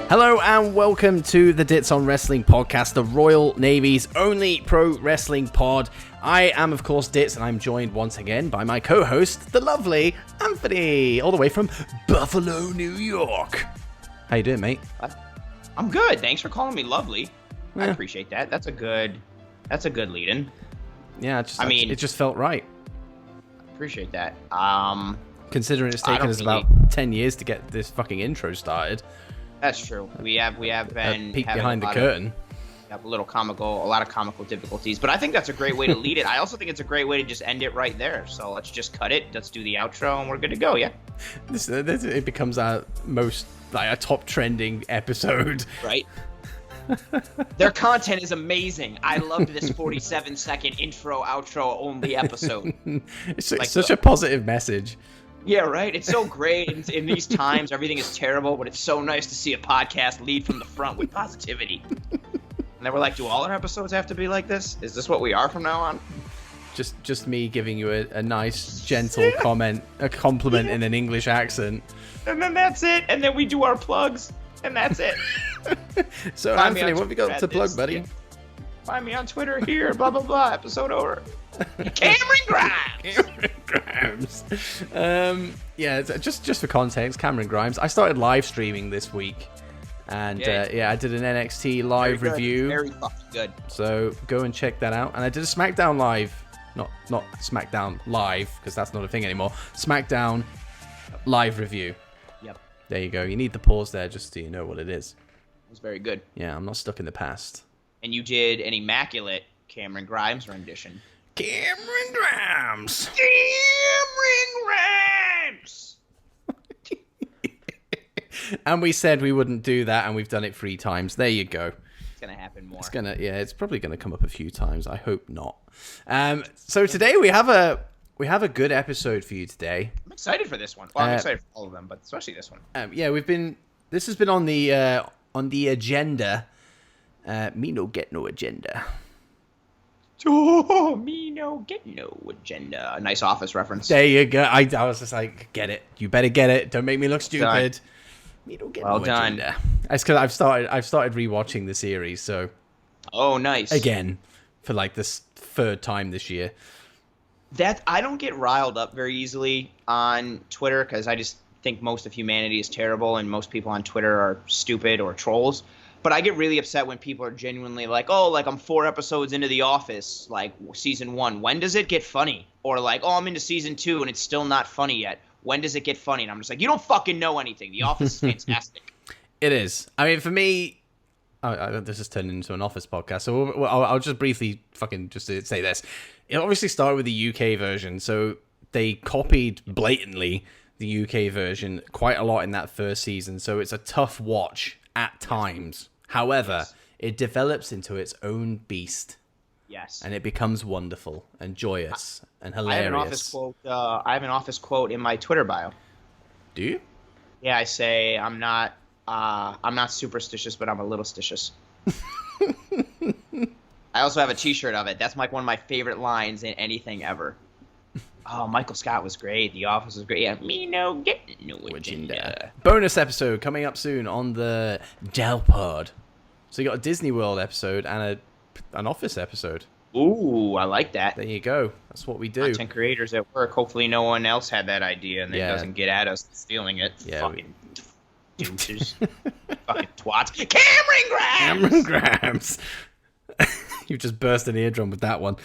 Hello and welcome to the Dits on Wrestling podcast, the Royal Navy's only pro wrestling pod. I am, of course, Dits, and I'm joined once again by my co-host, the lovely Anthony, all the way from Buffalo, New York. How you doing, mate? I'm good. Thanks for calling me lovely. Yeah. I appreciate that. That's a good lead-in. Yeah, it just felt right. Appreciate that. Considering it's taken us about 10 years to get this fucking intro started. That's true. We have been peek behind the curtain. A lot of comical difficulties, but I think that's a great way to lead it. I also think it's a great way to just end it right there. So let's just cut it. Let's do the outro, and we're good to go. Yeah. It becomes our top trending episode. Right. Their content is amazing. I loved this 47-second intro, outro only episode. It's such a positive message. Yeah, right? It's so great. In these times, everything is terrible, but it's so nice to see a podcast lead from the front with positivity. And they were like, do all our episodes have to be like this? Is this what we are from now on? Just me giving you a nice, gentle compliment in an English accent. And then that's it. And then we do our plugs. And that's it. So, Anthony, what have you got to plug, buddy? Find me on Twitter here, blah, blah, blah. Episode over. Cameron Grimes. Just for context, Cameron Grimes. I started live streaming this week, and I did an NXT live review. Very fucking good. So go and check that out. And I did a SmackDown live, not SmackDown live because that's not a thing anymore. SmackDown live review. Yep. There you go. You need the pause there just so you know what it is. It was very good. Yeah, I'm not stuck in the past. And you did an immaculate Cameron Grimes rendition. Cameron Grimes. And we said we wouldn't do that, and we've done it 3 times. There you go. It's gonna happen more. It's probably gonna come up a few times. I hope not. So today we have a good episode for you today. I'm excited for this one. Well, I'm excited for all of them, but especially this one. This has been on the agenda. Me no get no agenda. Oh, me no get no agenda. A nice Office reference. There you go. I was just like, get it. You better get it. Don't make me look stupid. Done. Me no get no agenda. It's because I've started rewatching the series. So. Oh, nice. Again, for like this 3rd time this year. That I don't get riled up very easily on Twitter because I just think most of humanity is terrible and most people on Twitter are stupid or trolls. But I get really upset when people are genuinely like, oh, like I'm 4 episodes into The Office, like season 1. When does it get funny? Or like, oh, I'm into season 2 and it's still not funny yet. When does it get funny? And I'm just like, you don't fucking know anything. The Office is fantastic. It is. I mean, for me, this has turned into an Office podcast. So I'll just briefly just say this. It obviously started with the UK version. So they copied blatantly the UK version quite a lot in that first season. So it's a tough watch at times. However, it develops into its own beast. Yes. And it becomes wonderful and joyous and hilarious. I have an Office quote in my Twitter bio. Do you? Yeah, I say I'm not superstitious, but I'm a little stitious. I also have a T-shirt of it. That's like one of my favorite lines in anything ever. Oh, Michael Scott was great. The Office was great. Yeah, me no get no agenda. Bonus episode coming up soon on the DOWPOD. So you got a Disney World episode and an Office episode. Ooh, I like that. There you go. That's what we do. Content creators at work. Hopefully no one else had that idea and it doesn't get at us stealing it. Yeah, fucking douches. Fucking twats. Cameron Grimes! You just burst an eardrum with that one.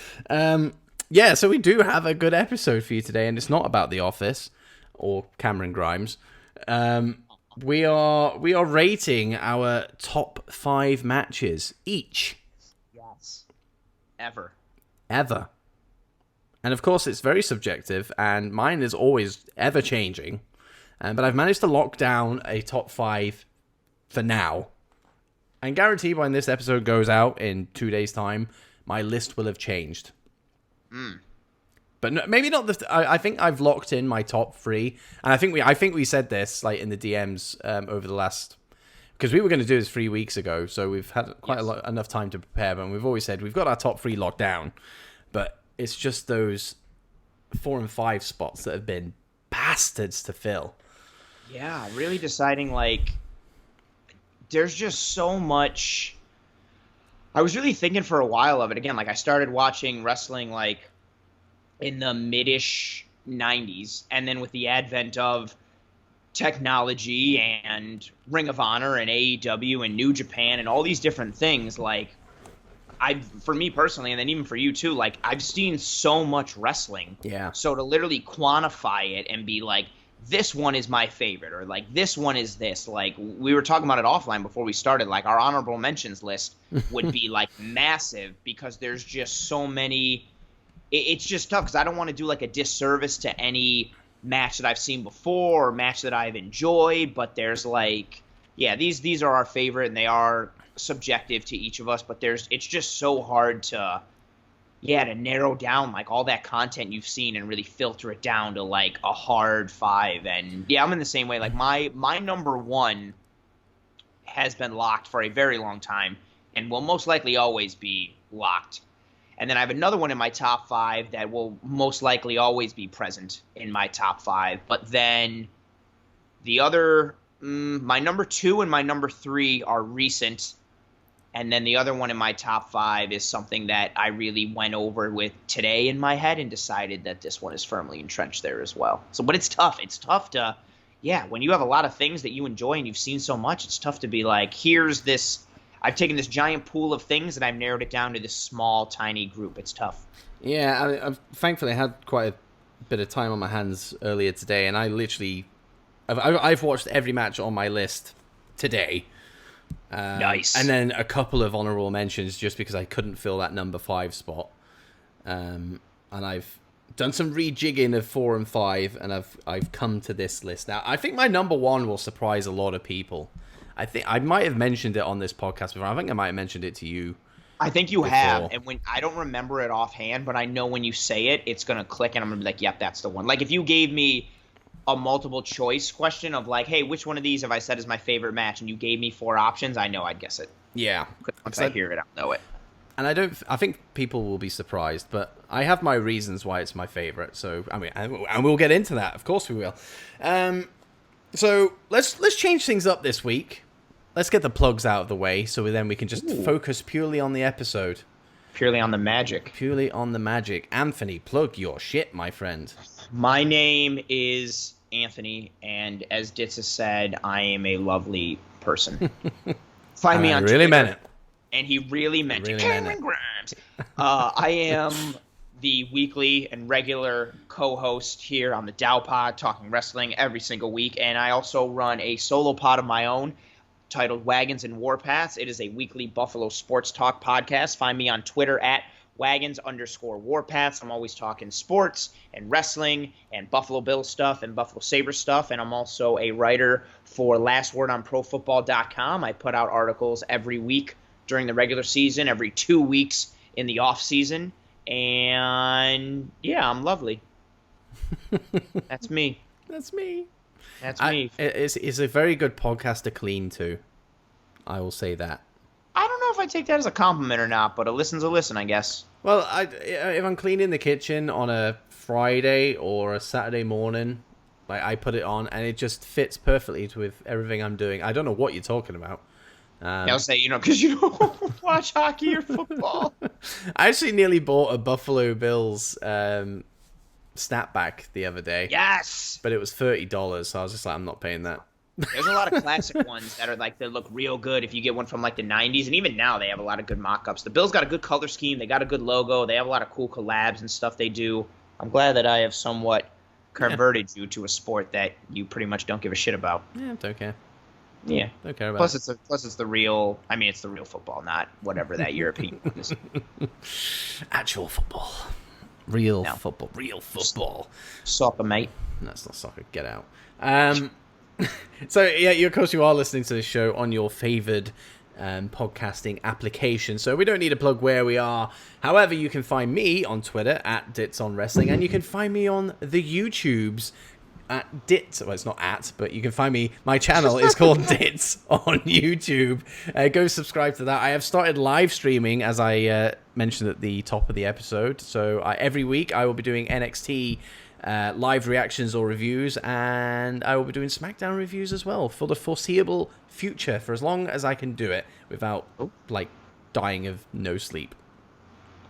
Yeah, so we do have a good episode for you today, and it's not about The Office or Cameron Grimes. We are rating our top 5 matches each. Yes. Ever. And of course, it's very subjective, and mine is always ever changing. But I've managed to lock down a top 5 for now. And guarantee when this episode goes out in 2 days' time, my list will have changed. But no, maybe not I think I've locked in my top 3, and I think we said this like in the DMs over the last, because we were going to do this 3 weeks ago, so we've had quite enough time to prepare. But we've always said we've got our top 3 locked down, but it's just those 4 and 5 spots that have been bastards to fill. Yeah, really deciding like there's just so much. I was really thinking for a while of it again. Like I started watching wrestling like in the mid-ish 90s, and then with the advent of technology and Ring of Honor and AEW and New Japan and all these different things, like for me personally, and then even for you too, like I've seen so much wrestling. Yeah. So to literally quantify it and be like, this one is my favorite, or like this one is this. Like we were talking about it offline before we started. Like our honorable mentions list would be like massive because there's just so many. It's just tough because I don't want to do like a disservice to any match that I've seen before or match that I've enjoyed. But there's like, yeah, these are our favorite and they are subjective to each of us. But it's just so hard to narrow down like all that content you've seen and really filter it down to like a hard 5. And yeah, I'm in the same way. Like my number 1 has been locked for a very long time and will most likely always be locked. And then I have another one in my top 5 that will most likely always be present in my top 5. But then the other, my number 2 and my number 3 are recent. And then the other one in my top 5 is something that I really went over with today in my head and decided that this one is firmly entrenched there as well. So, but it's tough. It's tough to, when you have a lot of things that you enjoy and you've seen so much, it's tough to be like, here's this. I've taken this giant pool of things and I've narrowed it down to this small, tiny group. It's tough. Yeah, I've thankfully had quite a bit of time on my hands earlier today, and I've watched every match on my list today. Nice. And then a couple of honorable mentions just because I couldn't fill that number 5 spot. And I've done some rejigging of 4 and 5, and I've come to this list now. I think my number 1 will surprise a lot of people. I think I might have mentioned it on this podcast before. I think I might have mentioned it to you. I think you have, and when I don't remember it offhand, but I know when you say it, it's gonna click, and I'm gonna be like, "Yep, that's the one." Like if you gave me a multiple choice question of like, "Hey, which one of these have I said is my favorite match?" and you gave me 4 options, I know I'd guess it. Yeah, once I hear it, I'll know it. And I think people will be surprised, but I have my reasons why it's my favorite. So I mean, and we'll get into that. Of course, we will. So let's change things up this week. Let's get the plugs out of the way, so then we can just focus purely on the episode. Purely on the magic. Purely on the magic. Anthony, plug your shit, my friend. My name is Anthony, and as Dits has said, I am a lovely person. Find me on Twitter. Really meant it. And he really meant it. Cameron Grimes. I am the weekly and regular co-host here on the DOWPOD, talking wrestling every single week, and I also run a solo pod of my own titled Wagons and Warpaths. It is a weekly Buffalo sports talk podcast. Find me on Twitter at Wagons_Warpaths. I'm always talking sports and wrestling and Buffalo Bills stuff and Buffalo Sabres stuff. And I'm also a writer for LastWordOnProFootball.com. I put out articles every week during the regular season, every 2 weeks in the off season. And yeah, I'm lovely. That's me. That's me. That's me. It's a very good podcast to clean to. I will say that. I don't know if I take that as a compliment or not, but a listen's a listen, I guess. Well, if I'm cleaning the kitchen on a Friday or a Saturday morning, like I put it on, and it just fits perfectly with everything I'm doing. I don't know what you're talking about. I'll say, because you don't watch hockey or football. I actually nearly bought a Buffalo Bills snapback the other day. Yes! But it was $30, so I was just like, I'm not paying that. There's a lot of classic ones that are like, they look real good if you get one from like the 90s, and even now they have a lot of good mock-ups. The Bills got a good color scheme, they got a good logo, they have a lot of cool collabs and stuff they do. I'm glad that I have somewhat converted you to a sport that you pretty much don't give a shit about. Yeah, don't care. Yeah. Don't care about plus it's the real, it's the real football, not whatever that European one is. Actual football. Real football. Soccer, mate. That's not soccer. Get out. So, yeah, of course, you are listening to the show on your favored podcasting application. So we don't need to plug where we are. However, you can find me on Twitter at Dits on Wrestling, and you can find me on the YouTubes at Dits. Well, it's not at, but you can find me. My channel is called Dits on YouTube. Go subscribe to that. I have started live streaming, as I mentioned at the top of the episode. So every week I will be doing NXT live reactions or reviews, and I will be doing SmackDown reviews as well for the foreseeable future, for as long as I can do it without, like, dying of no sleep.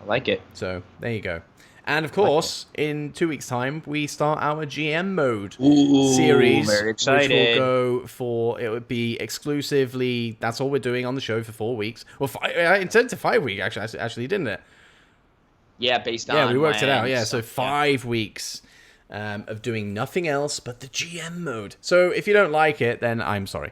I like it. So, there you go. And, of course, in 2 weeks' time, we start our GM mode series. Very excited. Which will go for, it would be exclusively, that's all we're doing on the show for 4 weeks. Well, I intended to 5 weeks, actually, didn't it? Yeah, based on... Yeah, we worked it out, yeah. So 5 weeks of doing nothing else but the GM mode. So if you don't like it, then I'm sorry.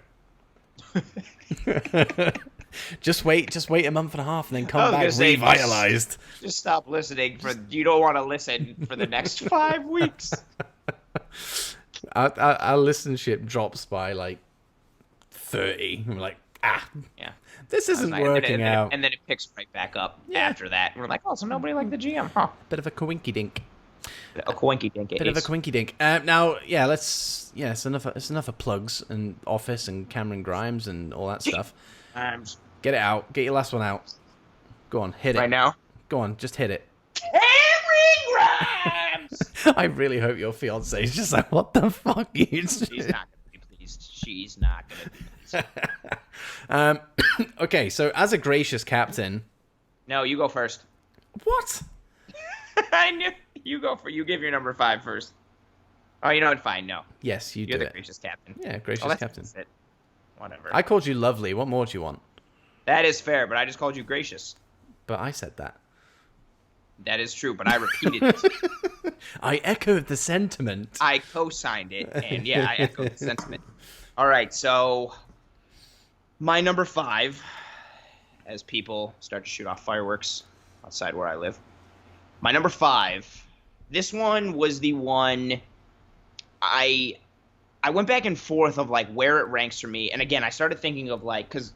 Just wait a month and a half and then come back revitalized. Just stop listening. You don't want to listen for the next 5 weeks. Our listenership drops by like 30. I'm like, yeah, this isn't working out. And then it picks right back up after that. And we're like, oh, so nobody liked the GM, huh? Bit of a coinky dink. A coinky dink. Bit of a coinky dink. Now, yeah, it's enough of plugs and Office and Cameron Grimes and all that stuff. Get it out. Get your last one out. Go on, hit it. Right now? Go on, just hit it. Cameron Grimes! I really hope your fiance is just like, what the fuck? She's not going to be pleased. She's not going to be pleased. Okay, so as a gracious captain... No, you go first. What? I knew. You give your number 5 first. Oh, you know what? Fine, no. Yes, You're the gracious captain. Yeah, gracious captain. It. Whatever. I called you lovely. What more do you want? That is fair, but I just called you gracious. But I said that. That is true, but I repeated it. I echoed the sentiment. I co-signed it, and yeah, I echoed the sentiment. All right, so my number 5, as people start to shoot off fireworks outside where I live. My number 5, this one was the one I went back and forth of like where it ranks for me. And again, I started thinking of like, because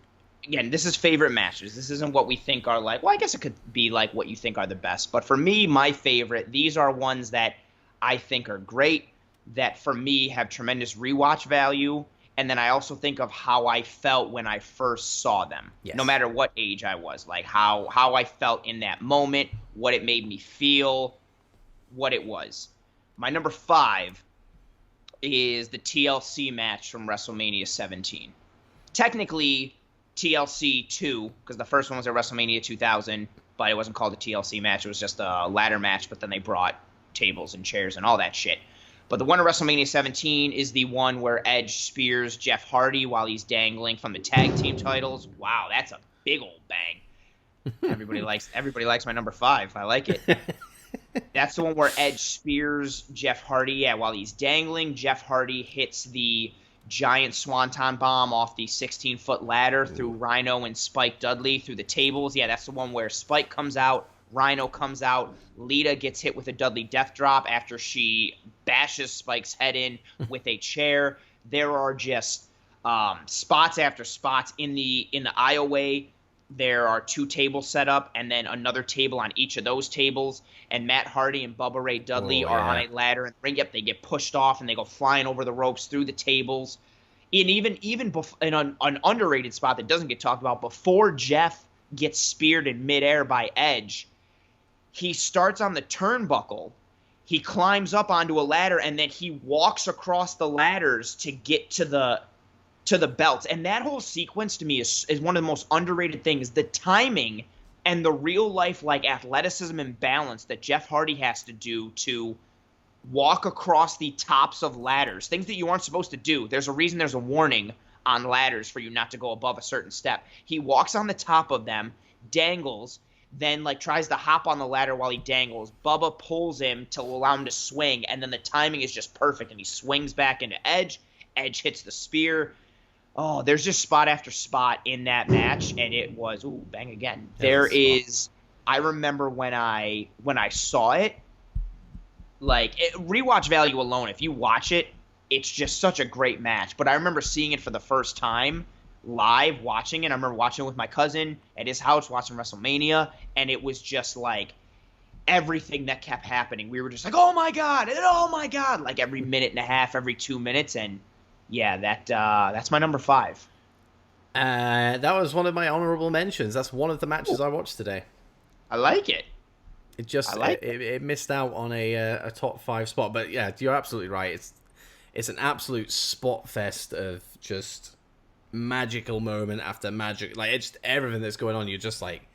again, this is favorite matches. This isn't what we think are like, well, I guess it could be like what you think are the best. But for me, my favorite, these are ones that I think are great, that for me have tremendous rewatch value. And then I also think of how I felt when I first saw them, no matter what age I was, like how I felt in that moment, what it made me feel, what it was. My number 5 is the TLC match from WrestleMania 17. Technically, TLC 2, because the first one was at WrestleMania 2000, but it wasn't called a TLC match. It was just a ladder match, but then they brought tables and chairs and all that shit. But the one at WrestleMania 17 is the one where Edge spears Jeff Hardy while he's dangling from the tag team titles. Wow, that's a big old bang. Everybody likes my number 5. I like it. That's the one where Edge spears Jeff Hardy, while he's dangling. Jeff Hardy hits the giant swanton bomb off the 16-foot ladder through Rhino and Spike Dudley through the tables. Yeah, that's the one where Spike comes out, Rhino comes out, Lita gets hit with a Dudley death drop after she bashes Spike's head in with a chair. There are just spots after spots in the aisleway. There are 2 tables set up, and then another table on each of those tables. And Matt Hardy and Bubba Ray Dudley are on a ladder and ring. Yep, they get pushed off and they go flying over the ropes through the tables. And even in an underrated spot that doesn't get talked about, before Jeff gets speared in midair by Edge, he starts on the turnbuckle. He climbs up onto a ladder, and then he walks across the ladders to get to the belts. And that whole sequence to me is one of the most underrated things. The timing and the real life like athleticism and balance that Jeff Hardy has to do to walk across the tops of ladders, things that you aren't supposed to do. There's a reason there's a warning on ladders for you not to go above a certain step. He walks on the top of them, dangles, then like tries to hop on the ladder while he dangles. Bubba pulls him to allow him to swing, and then the timing is just perfect, and he swings back into Edge. Edge hits the spear. Oh, there's just spot after spot in that match, and it was bang again. I remember when I saw it, like rewatch value alone. If you watch it, it's just such a great match. But I remember seeing it for the first time live, watching it. I remember watching it with my cousin at his house, watching WrestleMania, and it was just like everything that kept happening. We were just like, oh my god, like every minute and a half, every 2 minutes, and yeah, that's my number 5. That was one of my honorable mentions. That's one of the matches I watched today. I like it. It just it missed out on a top 5 spot. But yeah, you're absolutely right. It's an absolute spot fest of just magical moment after magic. Like, it's just everything that's going on. You're just like,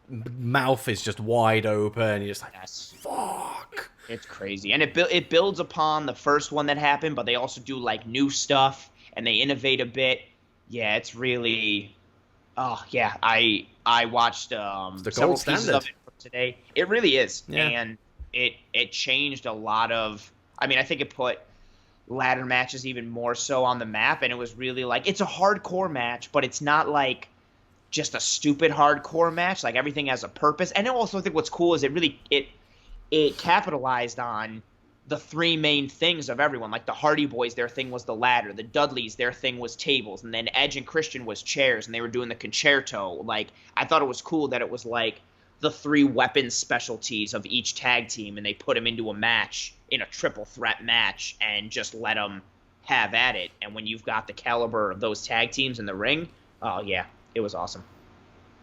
mouth is just wide open. You're just like, Yes. fuck. It's crazy, and it builds upon the first one that happened, but they also do like new stuff and they innovate a bit. Yeah, it's really. Oh yeah, I watched several pieces of it from today. It really is, and it changed a lot of. I mean, I think it put ladder matches even more so on the map, and it was really like, it's a hardcore match, but it's not like just a stupid hardcore match. Like, everything has a purpose, and I also think what's cool is it capitalized on the 3 main things of everyone. Like, the Hardy Boys, their thing was the ladder. The Dudleys, their thing was tables. And then Edge and Christian was chairs, and they were doing the concerto. Like, I thought it was cool that it was like the 3 weapon specialties of each tag team, and they put them into a match, in a triple threat match, and just let them have at it. And when you've got the caliber of those tag teams in the ring, oh yeah, it was awesome.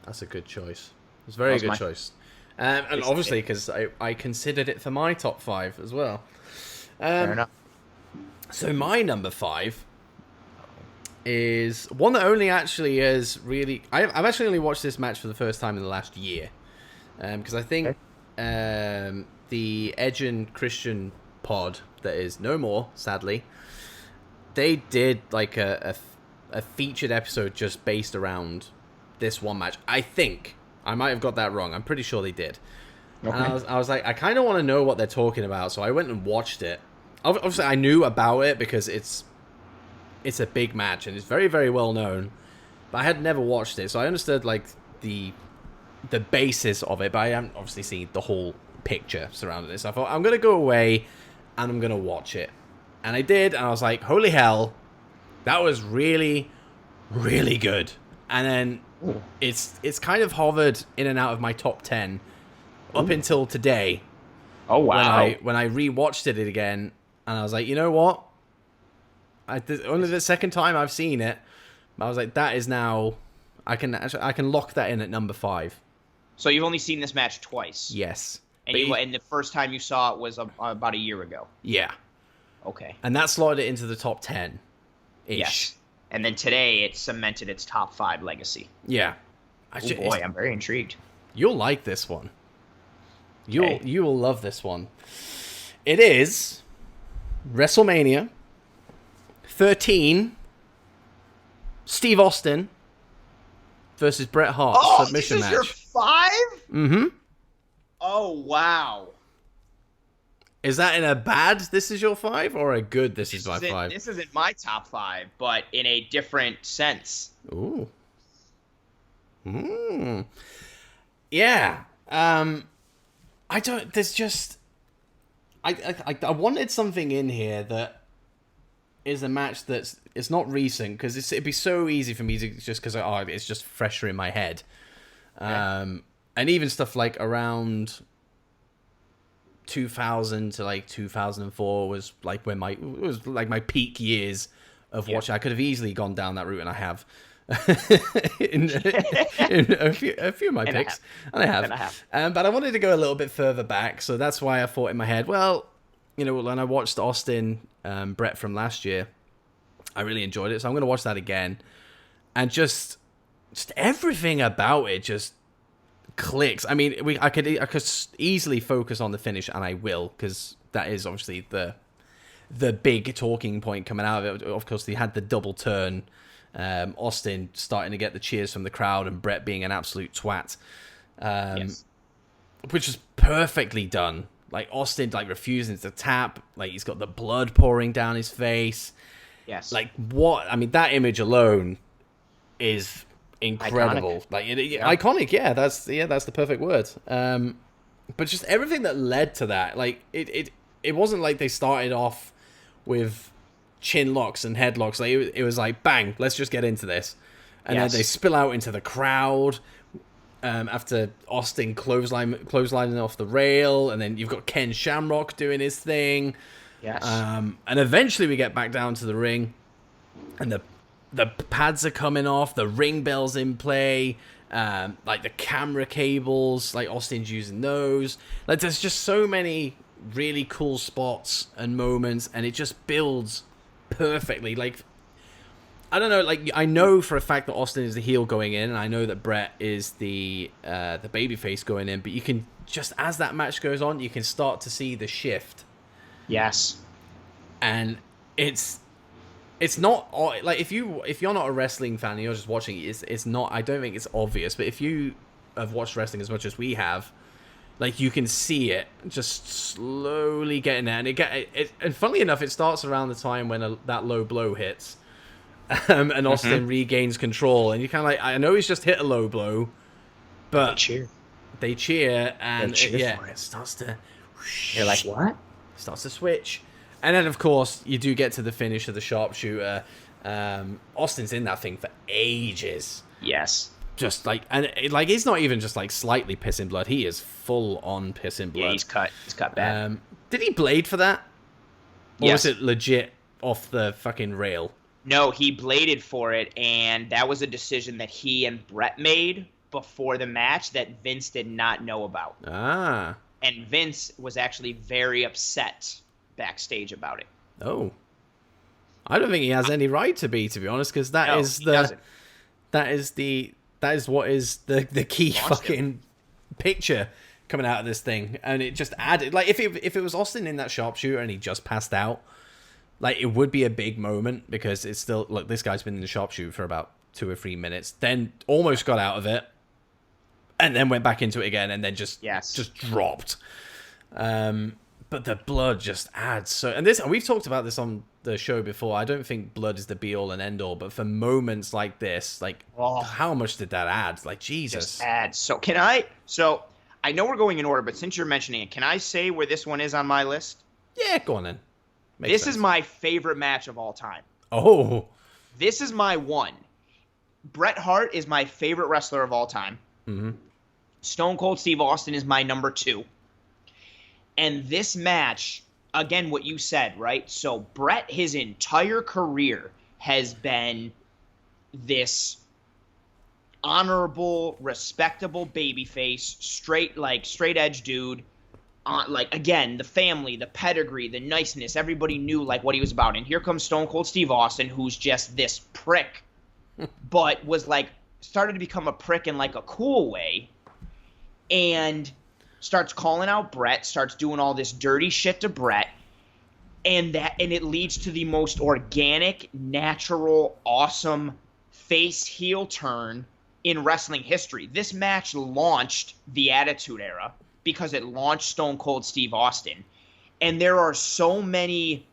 That's a good choice. It's a very good choice. And obviously, because I considered it for my top 5 as well. Fair enough. So my number 5 is one that only actually is really... I've actually only watched this match for the first time in the last year. Because I think the Edge and Christian pod that is no more, sadly, they did like a featured episode just based around this one match. I think. I might have got that wrong. I'm pretty sure they did. Okay. And I was like, I kind of want to know what they're talking about, so I went and watched it. Obviously, I knew about it because it's a big match and it's very, very well known. But I had never watched it, so I understood like the basis of it, but I haven't obviously seen the whole picture surrounding it. So I thought, I'm gonna go away and I'm gonna watch it, and I did, and I was like, holy hell, that was really, really good. And then it's kind of hovered in and out of my top 10 up until today. Oh wow! When I rewatched it again, and I was like, you know what? Only the second time I've seen it, I was like, that is now. I can lock that in at number 5. So you've only seen this match twice. Yes. And the first time you saw it was about a year ago. Yeah. Okay. And that slotted it into the top 10. Yes. And then today it cemented its top 5 legacy. Yeah. Oh boy, I'm very intrigued. You'll like this one. You will love this one. It is WrestleMania 13. Steve Austin versus Bret Hart submission match. This is your 5? Mm-hmm. Oh wow. Is that in a bad this is your 5 or a good this is my 5? This isn't my top 5, but in a different sense. Ooh. Yeah. I don't. There's just. I wanted something in here that is a match it's not recent because it'd be so easy for me to just because it's just fresher in my head. Okay. And even stuff like around 2000 to like 2004 was like when my peak years of watching. I could have easily gone down that route, and I have. in a few of my picks, and I have. But I wanted to go a little bit further back, so that's why I thought in my head, well, you know, when I watched Austin Brett from last year, I really enjoyed it, so I'm going to watch that again, and just everything about it just clicks. I mean, I could easily focus on the finish, and I will, because that is obviously the big talking point coming out of it. Of course, they had the double turn. Austin starting to get the cheers from the crowd and Brett being an absolute twat, which is perfectly done. Like Austin, like refusing to tap, like he's got the blood pouring down his face. Yes, like what? I mean, that image alone is incredible. Iconic. Like iconic. Yeah, that's the perfect word. But just everything that led to that, like it wasn't like they started off with chin locks and headlocks. Like it was like bang, let's just get into this, and then they spill out into the crowd after Austin clotheslining off the rail, and then you've got Ken Shamrock doing his thing. Yes. And eventually we get back down to the ring, and the pads are coming off, the ring bell's in play, Like the camera cables, like Austin's using those. Like there's just so many really cool spots and moments, and it just builds perfectly. Like, I don't know, like I know for a fact that Austin is the heel going in, and I know that Brett is the babyface going in, but you can just, as that match goes on, you can start to see the shift. Yes. And it's not like if you're not a wrestling fan and you're just watching it, it's not, I don't think it's obvious, but if you have watched wrestling as much as we have, like you can see it just slowly getting there, and and funnily enough, it starts around the time when that low blow hits, and Austin regains control, and you kind of like, I know he's just hit a low blow, but they cheer and it starts to. You're like, what? Starts to switch. And then, of course, you do get to the finish of the sharpshooter. Austin's in that thing for ages. Yes. Just like, and like, he's not even just like slightly pissing blood. He is full on pissing blood. Yeah, he's cut bad. Did he blade for that? Or yes. was it legit off the fucking rail? No, he bladed for it, and that was a decision that he and Brett made before the match that Vince did not know about. Ah. And Vince was actually very upset backstage about it. Oh, I don't think he has any right to be honest, because that is what is the key fucking picture coming out of this thing, and it just added, like, if it was Austin in that sharpshooter and he just passed out, like, it would be a big moment, because it's still, look, this guy's been in the sharpshooter for about 2 or 3 minutes, then almost got out of it, and then went back into it again, and then just dropped. But the blood just adds so, and we've talked about this on the show before. I don't think blood is the be all and end all, but for moments like this, like, how much did that add? Like, Jesus. Just add. So I know we're going in order, but since you're mentioning it, can I say where this one is on my list? Yeah, go on then. This is my favorite match of all time. Oh. This is my one. Bret Hart is my favorite wrestler of all time. Mm-hmm. Stone Cold Steve Austin is my number 2. And this match, again, what you said, right? So Bret, his entire career, has been this honorable, respectable babyface, straight edge dude. Like, again, the family, the pedigree, the niceness, everybody knew, like, what he was about. And here comes Stone Cold Steve Austin, who's just this prick, but was, like, started to become a prick in, like, a cool way, and starts calling out Bret, starts doing all this dirty shit to Bret, and it leads to the most organic, natural, awesome face heel turn in wrestling history. This match launched the Attitude Era because it launched Stone Cold Steve Austin. And there are so many,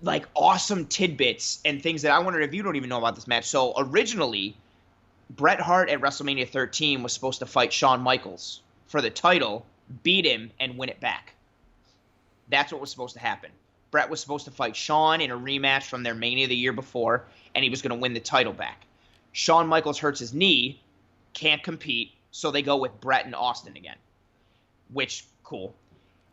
like, awesome tidbits and things that I wonder if you don't even know about this match. So originally, Bret Hart at WrestleMania 13 was supposed to fight Shawn Michaels for the title, beat him, and win it back. That's what was supposed to happen. Bret was supposed to fight Shawn in a rematch from their Mania the year before, and he was going to win the title back. Shawn Michaels hurts his knee, can't compete, so they go with Bret and Austin again. Which, cool.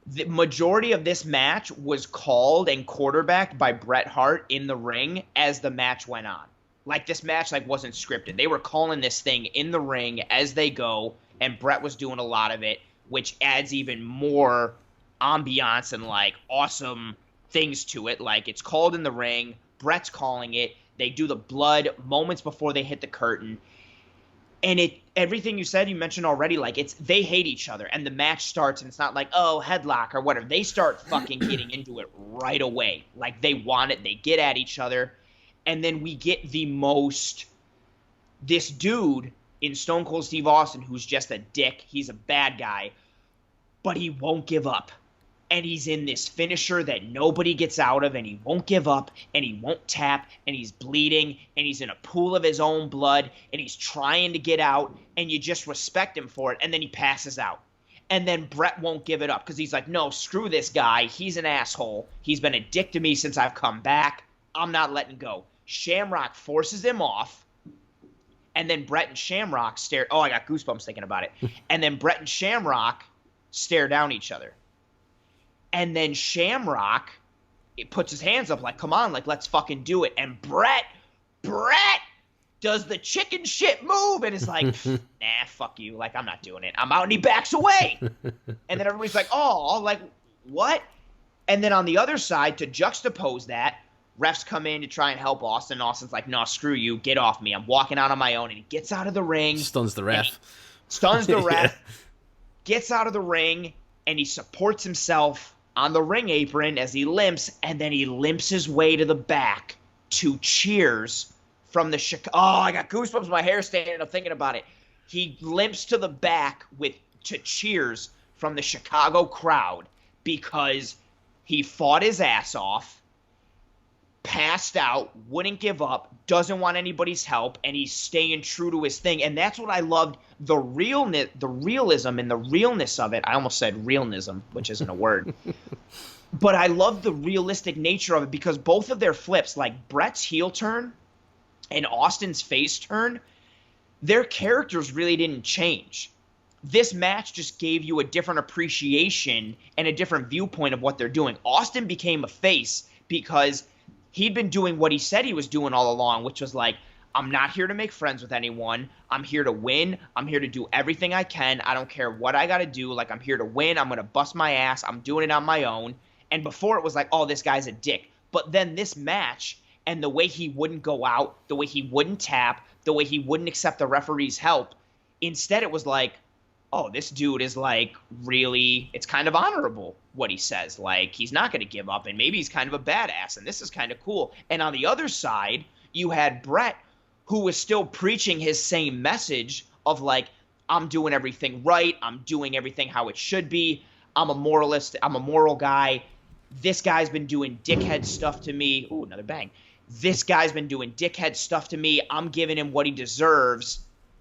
The majority of this match was called and quarterbacked by Bret Hart in the ring as the match went on. Like, this match, like, wasn't scripted. They were calling this thing in the ring as they go, and Bret was doing a lot of it, which adds even more ambiance and, like, awesome things to it. Like, it's called in the ring, Bret's calling it, they do the blood moments before they hit the curtain, and everything you said, you mentioned already, like, they hate each other, and the match starts, and it's not like, oh, headlock or whatever. They start fucking getting into it right away. Like, they want it, they get at each other, and then we get this dude in Stone Cold Steve Austin who's just a dick. He's a bad guy, but he won't give up. And he's in this finisher that nobody gets out of, and he won't give up, and he won't tap, and he's bleeding, and he's in a pool of his own blood, and he's trying to get out, and you just respect him for it, and then he passes out. And then Bret won't give it up because he's like, no, screw this guy. He's an asshole. He's been a dick to me since I've come back. I'm not letting go. Shamrock forces him off, and then Bret and Shamrock stare. Oh, I got goosebumps thinking about it. And then Bret and Shamrock stare down each other. And then Shamrock puts his hands up like, come on, like, let's fucking do it. And Bret does the chicken shit move? And it's like, nah, fuck you. Like, I'm not doing it. I'm out, and he backs away. And then everybody's like, oh, like, what? And then on the other side, to juxtapose that, refs come in to try and help Austin. Austin's like, no, screw you. Get off me. I'm walking out on my own. And he gets out of the ring. Stuns the ref. Yeah. Gets out of the ring, and he supports himself on the ring apron as he limps, and then he limps his way to the back to cheers from the Chicago. Oh, I got goosebumps. My hair standing up thinking about it. He limps to the back to cheers from the Chicago crowd because he fought his ass off, passed out, wouldn't give up, doesn't want anybody's help, and he's staying true to his thing. And that's what I loved, the realism and the realness of it. I almost said realism, which isn't a word. But I love the realistic nature of it because both of their flips, like Brett's heel turn and Austin's face turn, their characters really didn't change. This match just gave you a different appreciation and a different viewpoint of what they're doing. Austin became a face because he'd been doing what he said he was doing all along, which was like, I'm not here to make friends with anyone. I'm here to win. I'm here to do everything I can. I don't care what I got to do. Like, I'm here to win. I'm going to bust my ass. I'm doing it on my own. And before it was like, oh, this guy's a dick. But then this match and the way he wouldn't go out, the way he wouldn't tap, the way he wouldn't accept the referee's help, instead it was like, oh, this dude is like really, it's kind of honorable what he says. Like, he's not going to give up, and maybe he's kind of a badass, and this is kind of cool. And on the other side, you had Brett, who was still preaching his same message of like, I'm doing everything right. I'm doing everything how it should be. I'm a moralist. I'm a moral guy. This guy's been doing dickhead stuff to me. Ooh, another bang. This guy's been doing dickhead stuff to me. I'm giving him what he deserves.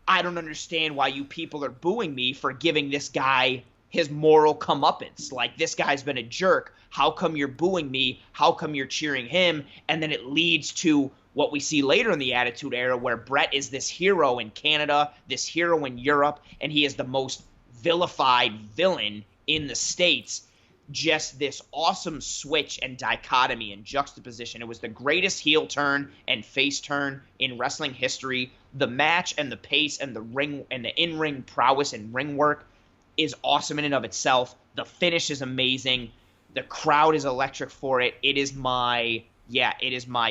I don't understand why you people are booing me for giving this guy his moral comeuppance. Like, this guy's been a jerk. How come you're booing me? How come you're cheering him? And then it leads to what we see later in the Attitude Era, where Brett is this hero in Canada, this hero in Europe, and he is the most vilified villain in the States. Just this awesome switch and dichotomy and juxtaposition. It was the greatest heel turn and face turn in wrestling history. The match and the pace and the ring and the in-ring prowess and ring work is awesome in and of itself. The finish is amazing. The crowd is electric for it. It is my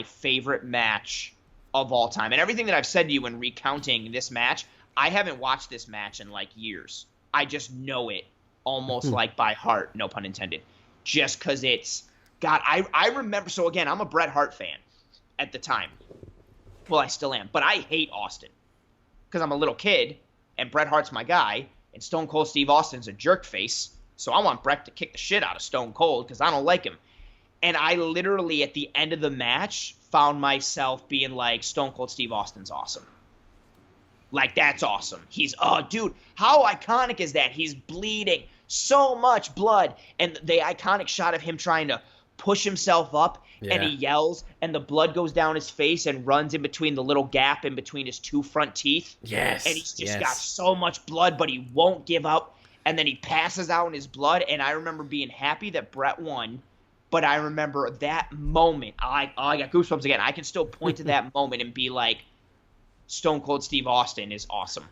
favorite match of all time. And everything that I've said to you in recounting this match, I haven't watched this match in like years. I just know it almost like by heart, no pun intended. Just because it's, God, I remember, so again, I'm a Bret Hart fan at the time. Well, I still am, but I hate Austin because I'm a little kid and Bret Hart's my guy and Stone Cold Steve Austin's a jerk face. So I want Bret to kick the shit out of Stone Cold because I don't like him. And I literally, at the end of the match, found myself being like, Stone Cold Steve Austin's awesome. Like, that's awesome. He's, oh, dude, how iconic is that? He's bleeding so much blood. And the iconic shot of him trying to push himself up, and he yells, and the blood goes down his face and runs in between the little gap in between his two front teeth. Yes. And he's just got so much blood, but he won't give up. And then he passes out in his blood, and I remember being happy that Bret won. But I remember that moment. I got goosebumps again. I can still point to that moment and be like, Stone Cold Steve Austin is awesome.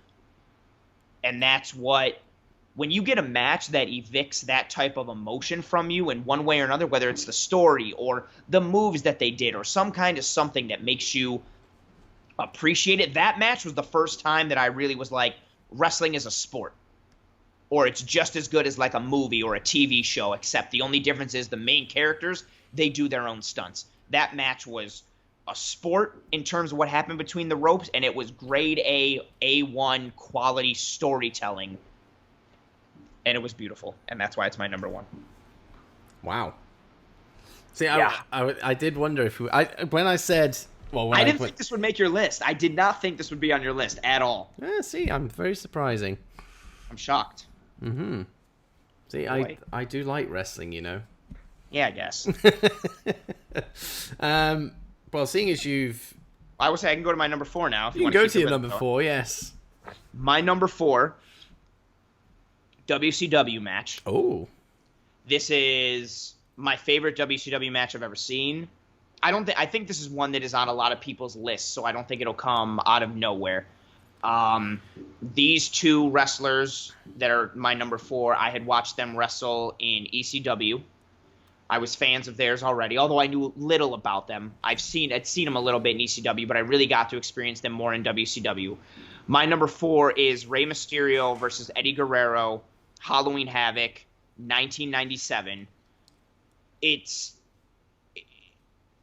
And that's what, when you get a match that evicts that type of emotion from you in one way or another, whether it's the story or the moves that they did or some kind of something that makes you appreciate it. That match was the first time that I really was like, wrestling is a sport. Or it's just as good as like a movie or a TV show, except the only difference is the main characters, they do their own stunts. That match was a sport in terms of what happened between the ropes, and it was grade A1 quality storytelling, and it was beautiful, and that's why it's my number one. Wow. See, I did wonder if when I said, well, I didn't think this would make your list. I did not think this would be on your list at all. See, I'm very surprising. I'm shocked. Mm-hmm. See, I do like wrestling, you know. Yeah, I guess. Well, seeing as I would say I can go to my number 4 now. If you can want go to to your number 4, yes. My number 4, WCW match. Oh. This is my favorite WCW match I've ever seen. I think this is one that is on a lot of people's lists, so I don't think it'll come out of nowhere. These two wrestlers that are my number 4, I had watched them wrestle in ECW. I was fans of theirs already, although I knew little about them. I'd seen them a little bit in ECW, but I really got to experience them more in WCW. My number 4 is Rey Mysterio versus Eddie Guerrero, Halloween Havoc, 1997.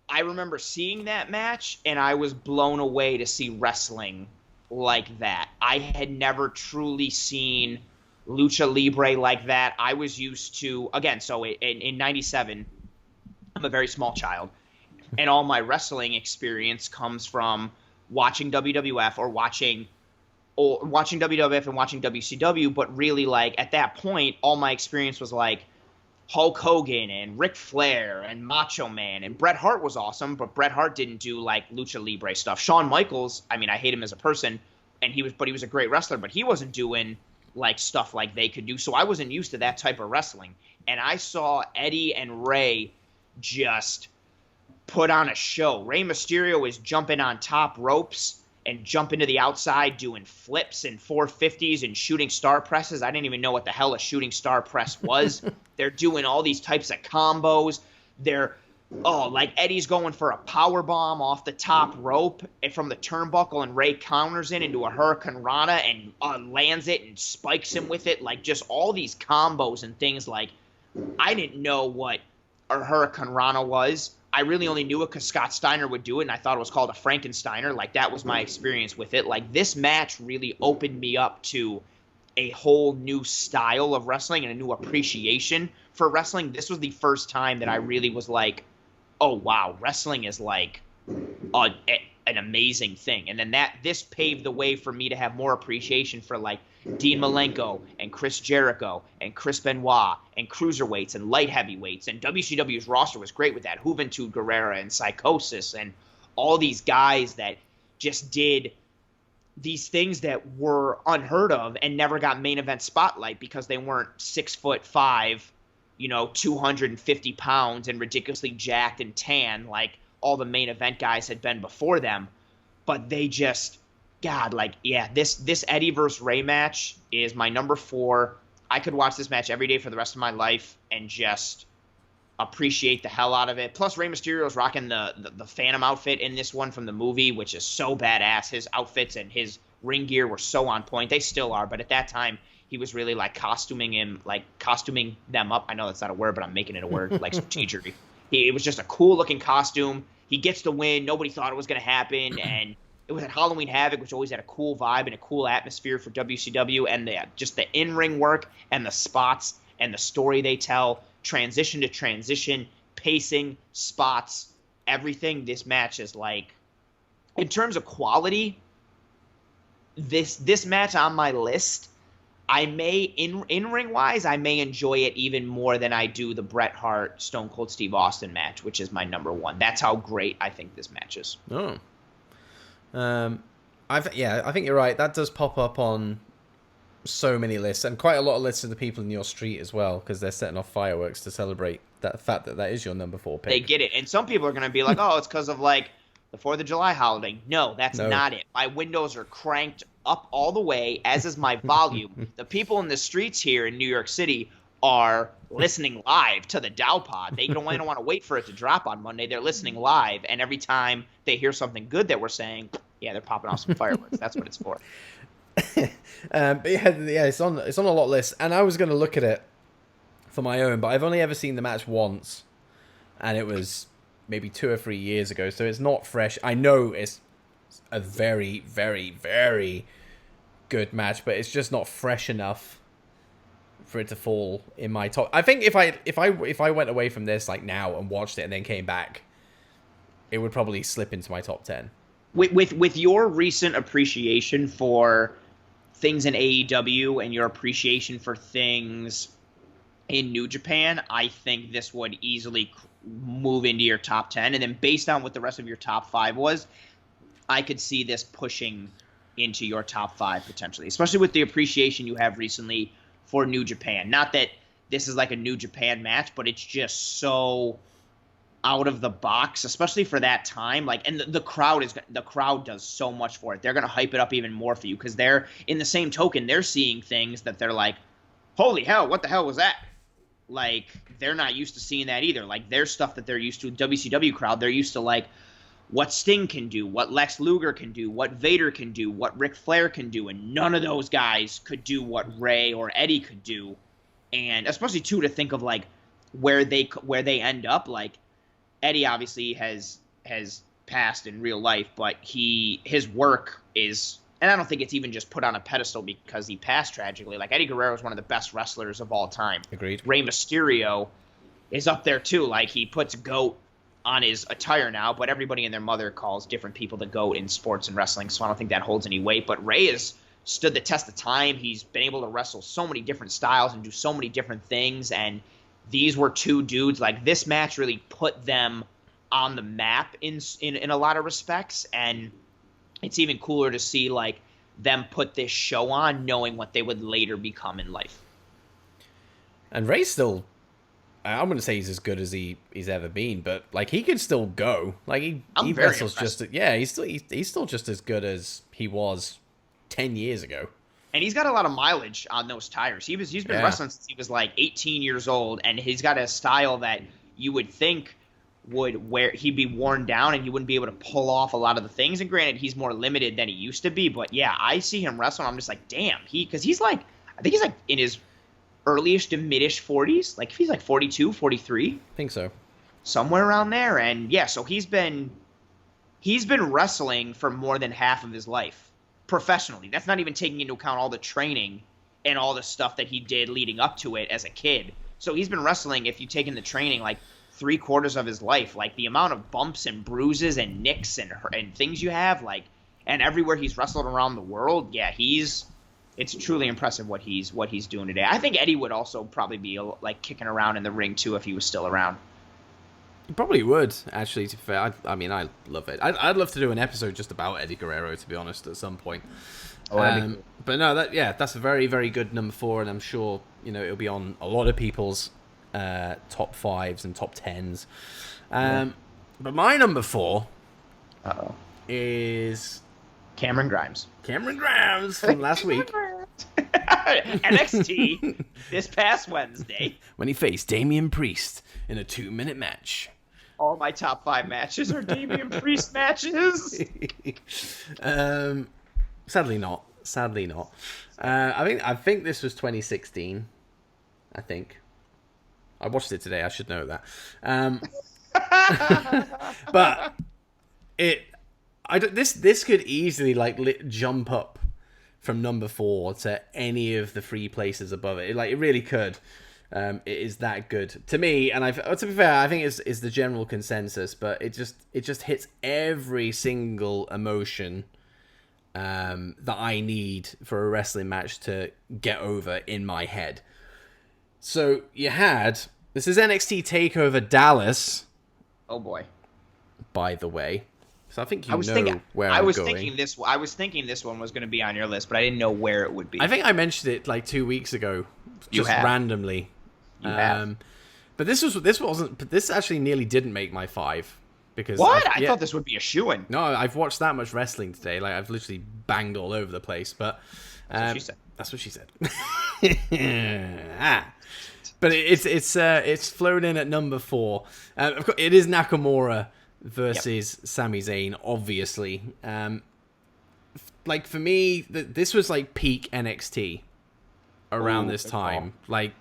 I remember seeing that match, and I was blown away to see wrestling like that. I had never truly seen lucha libre like that. I was used to, again, so in 97, I'm a very small child, and all my wrestling experience comes from watching WWF or watching WWF and watching WCW, but really, like, at that point, all my experience was like Hulk Hogan and Ric Flair and Macho Man, and Bret Hart was awesome, but Bret Hart didn't do like lucha libre stuff. Shawn Michaels, I mean, I hate him as a person, and he was a great wrestler, but he wasn't doing like stuff like they could do. So I wasn't used to that type of wrestling. And I saw Eddie and Rey just put on a show. Rey Mysterio is jumping on top ropes and jumping to the outside, doing flips and 450s and shooting star presses. I didn't even know what the hell a shooting star press was. They're doing all these types of combos. Like Eddie's going for a power bomb off the top rope and from the turnbuckle, and Rey counters it into a Hurricane Rana and lands it and spikes him with it. Like, just all these combos and things. Like, I didn't know what a Hurricane Rana was. I really only knew it because Scott Steiner would do it, and I thought it was called a Frankensteiner. Like, that was my experience with it. Like, this match really opened me up to a whole new style of wrestling and a new appreciation for wrestling. This was the first time that I really was like, oh, wow, wrestling is like an amazing thing. And then this paved the way for me to have more appreciation for like Dean Malenko and Chris Jericho and Chris Benoit and cruiserweights and light heavyweights. And WCW's roster was great with that. Juventud Guerrera and Psychosis and all these guys that just did these things that were unheard of and never got main event spotlight because they weren't 6'5", 250 pounds and ridiculously jacked and tan like all the main event guys had been before them. But they just, God, like, yeah, this Eddie versus Rey match is my number 4. I could watch this match every day for the rest of my life and just appreciate the hell out of it. Plus, Rey Mysterio is rocking the Phantom outfit in this one from the movie, which is so badass. His outfits and his ring gear were so on point. They still are, but at that time, he was really like costuming them up. I know that's not a word, but I'm making it a word, like strategery. It was just a cool looking costume. He gets the win. Nobody thought it was going to happen, and it was at Halloween Havoc, which always had a cool vibe and a cool atmosphere for WCW, and just the in-ring work and the spots and the story they tell, transition to transition, pacing, spots, everything. This match is like, in terms of quality, this match on my list, I may, in-ring wise, I may enjoy it even more than I do the Bret Hart Stone Cold Steve Austin match, which is my number 1. That's how great I think this match is. Oh. I think you're right. That does pop up on so many lists, and quite a lot of lists of the people in your street as well, because they're setting off fireworks to celebrate that fact that is your number 4 pick. They get it. And some people are going to be like, oh, it's because of like the 4th of July holiday. No, that's not it. My windows are cranked up all the way, as is my volume. The people in the streets here in New York City are listening live to the DOWPOD. They don't want to wait for it to drop on Monday. They're listening live, and every time they hear something good that we're saying, yeah, they're popping off some fireworks. That's what it's for. But yeah, it's on a lot of lists, and I was going to look at it for my own, but I've only ever seen the match once, and it was maybe 2 or 3 years ago, so it's not fresh. I know it's a very, very, very good match, but it's just not fresh enough for it to fall in my top. I think if I went away from this like now and watched it and then came back, it would probably slip into my top 10. With your recent appreciation for things in AEW and your appreciation for things in New Japan, I think this would easily move into your top 10. And then based on what the rest of your top 5 was, I could see this pushing into your top 5 potentially, especially with the appreciation you have recently for New Japan. Not that this is like a New Japan match, but it's just so out of the box, especially for that time. Like, and the crowd does so much for it. They're gonna hype it up even more for you because they're in the same token. They're seeing things that they're like, holy hell, what the hell was that? Like, they're not used to seeing that either. Like, their stuff that they're used to, WCW crowd, they're used to like what Sting can do, what Lex Luger can do, what Vader can do, what Ric Flair can do, and none of those guys could do what Ray or Eddie could do. And especially too to think of like where they end up. Like, Eddie obviously has passed in real life, but his work is, and I don't think it's even just put on a pedestal because he passed tragically. Like, Eddie Guerrero is one of the best wrestlers of all time. Agreed. Rey Mysterio is up there too. Like, he puts GOAT on his attire now, but everybody and their mother calls different people the GOAT in sports and wrestling, so I don't think that holds any weight. But Rey has stood the test of time. He's been able to wrestle so many different styles and do so many different things, and these were two dudes. Like, this match really put them on the map in a lot of respects, and it's even cooler to see like them put this show on knowing what they would later become in life. And Ray's still, I'm going to say he's as good as he's ever been, but like he could still go. Like he wrestles just, he's still just as good as he was 10 years ago. And he's got a lot of mileage on those tires. He's been wrestling since he was like 18 years old, and he's got a style that you would think he'd be worn down and he wouldn't be able to pull off a lot of the things. And granted, he's more limited than he used to be, but yeah, I see him wrestling. I'm just like, damn, because he's like, I think he's like in his early-ish to mid-ish 40s. Like, if he's like 42, 43. I think so. Somewhere around there. And yeah, so he's been wrestling for more than half of his life professionally. That's not even taking into account all the training and all the stuff that he did leading up to it as a kid. So he's been wrestling, if you take in the training, like 3/4 of his life. Like, the amount of bumps and bruises and nicks and things you have, like, and everywhere he's wrestled around the world, yeah, it's truly impressive what he's doing today. I think Eddie would also probably be like kicking around in the ring too if he was still around. He probably would, actually, to be fair. I mean, I love it. I'd love to do an episode just about Eddie Guerrero, to be honest, at some point. Cool. But no, that's a very, very good number 4, and I'm sure, it'll be on a lot of people's top 5s and top 10s. But my number 4 is Cameron Grimes. Cameron Grimes from last week. NXT this past Wednesday. When he faced Damian Priest in a 2-minute match. All my top 5 matches are Damian Priest matches. Sadly not. I think this was 2016. I think. I watched it today. I should know that. But this could easily jump up from number 4 to any of the 3 places above it. It really could. It is that good to me, and to be fair, I think it's the general consensus. But it just hits every single emotion that I need for a wrestling match to get over in my head. So this is NXT TakeOver Dallas. Oh boy! By the way, so I think I was thinking this one was going to be on your list, but I didn't know where it would be. I think I mentioned it like 2 weeks ago, just randomly. You have. But this actually nearly didn't make my 5 because what? I thought this would be a shoo-in. No, I've watched that much wrestling today. Like, I've literally banged all over the place. But that's what she said. But it's flown in at number 4. Of course, it is Nakamura versus Sami Zayn, obviously. Like, for me, this was like peak NXT around this time. Like,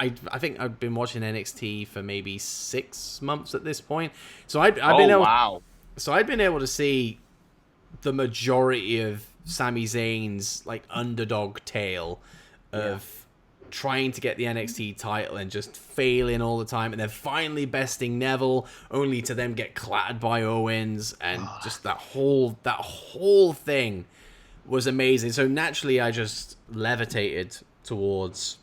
I think I've been watching NXT for maybe 6 months at this point. So I'd been able to see the majority of Sami Zayn's like underdog tale of trying to get the NXT title and just failing all the time, and then finally besting Neville, only to then get clattered by Owens, and just that whole thing was amazing. So naturally, I just levitated towards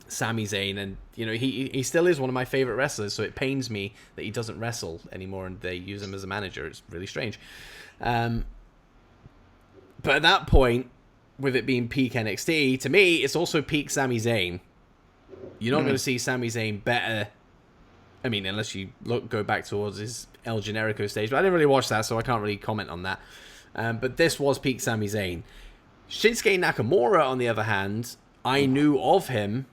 Sami Zayn, and he still is one of my favorite wrestlers. So it pains me that he doesn't wrestle anymore, and they use him as a manager. It's really strange. But at that point, with it being peak NXT, to me, it's also peak Sami Zayn. You're not going to see Sami Zayn better I mean, unless you go back towards his El Generico stage, but I didn't really watch that, so I can't really comment on that. But this was peak Sami Zayn. Shinsuke Nakamura, on the other hand, I knew of him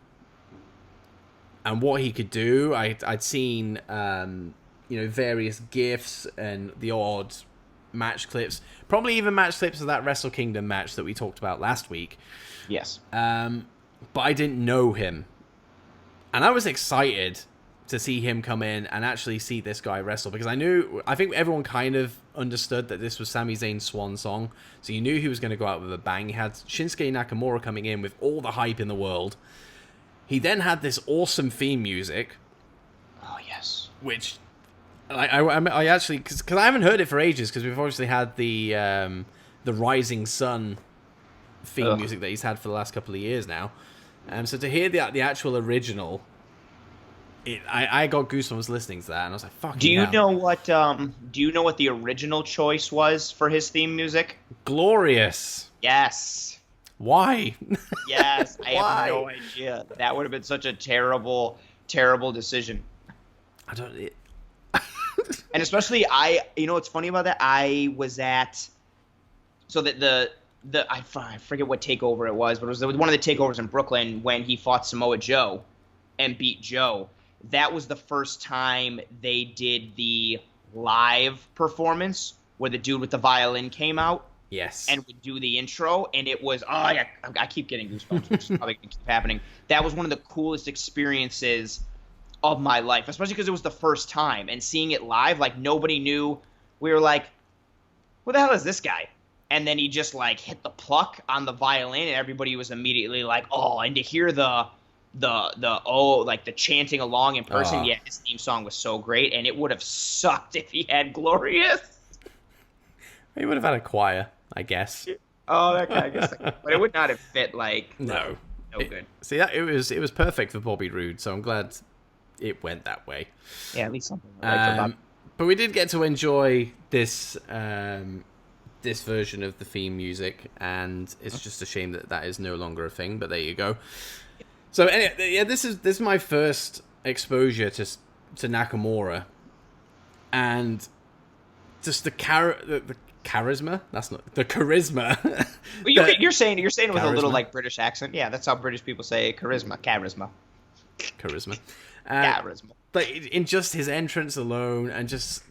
and what he could do. I'd seen various GIFs and the odd match clips, probably even match clips of that Wrestle Kingdom match that we talked about last week. Yes. But I didn't know him. And I was excited to see him come in and actually see this guy wrestle, because I think everyone kind of understood that this was Sami Zayn's swan song, so you knew he was going to go out with a bang. He had Shinsuke Nakamura coming in with all the hype in the world. He then had this awesome theme music. Oh, yes. Which I actually, because I haven't heard it for ages, because we've obviously had the Rising Sun theme music that he's had for the last couple of years now. So to hear the actual original, I got goosebumps listening to that, and I was like, "Fuck." Do you know what the original choice was for his theme music? Glorious. Yes. Why? Yes, I have no idea. That would have been such a terrible, terrible decision. I don't. And especially what's funny about that? I was at, so that I forget what takeover it was, but it was one of the takeovers in Brooklyn when he fought Samoa Joe and beat Joe. That was the first time they did the live performance where the dude with the violin came out. Yes. And would do the intro, and it was, I keep getting goosebumps, which is probably going to keep happening. That was one of the coolest experiences of my life, especially because it was the first time, and seeing it live, like, nobody knew. We were like, who the hell is this guy? And then he just, like, hit the pluck on the violin, and everybody was immediately like, oh, and to hear the chanting along in person, yeah, his theme song was so great, and it would have sucked if he had Glorious. He would have had a choir, I guess. Oh, that guy, I guess. But it would not have fit, like, no good. See, it was perfect for Bobby Roode, so I'm glad it went that way. Yeah, at least something. But we did get to enjoy this this version of the theme music, and it's just a shame that is no longer a thing. But there you go. So anyway, yeah, this is my first exposure to Nakamura, and just the charisma. That's not the charisma. Well, you're saying it with a little like British accent. Yeah, that's how British people say charisma. Charisma. Charisma. Like in just his entrance alone, and just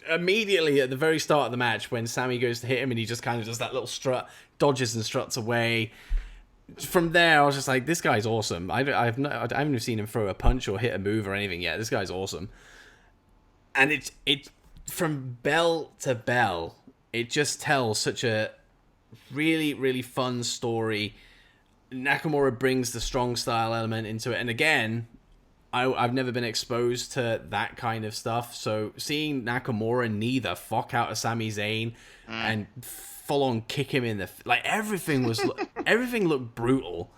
immediately at the very start of the match when Sammy goes to hit him, and he just kind of does that little strut, dodges and struts away. From there, I was just like, this guy's awesome. I haven't even seen him throw a punch or hit a move or anything yet. This guy's awesome. And it from bell to bell, it just tells such a really, really fun story. Nakamura brings the strong style element into it. And again, I've never been exposed to that kind of stuff. So seeing Nakamura knee the fuck out of Sami Zayn and full on kick him in the everything looked brutal.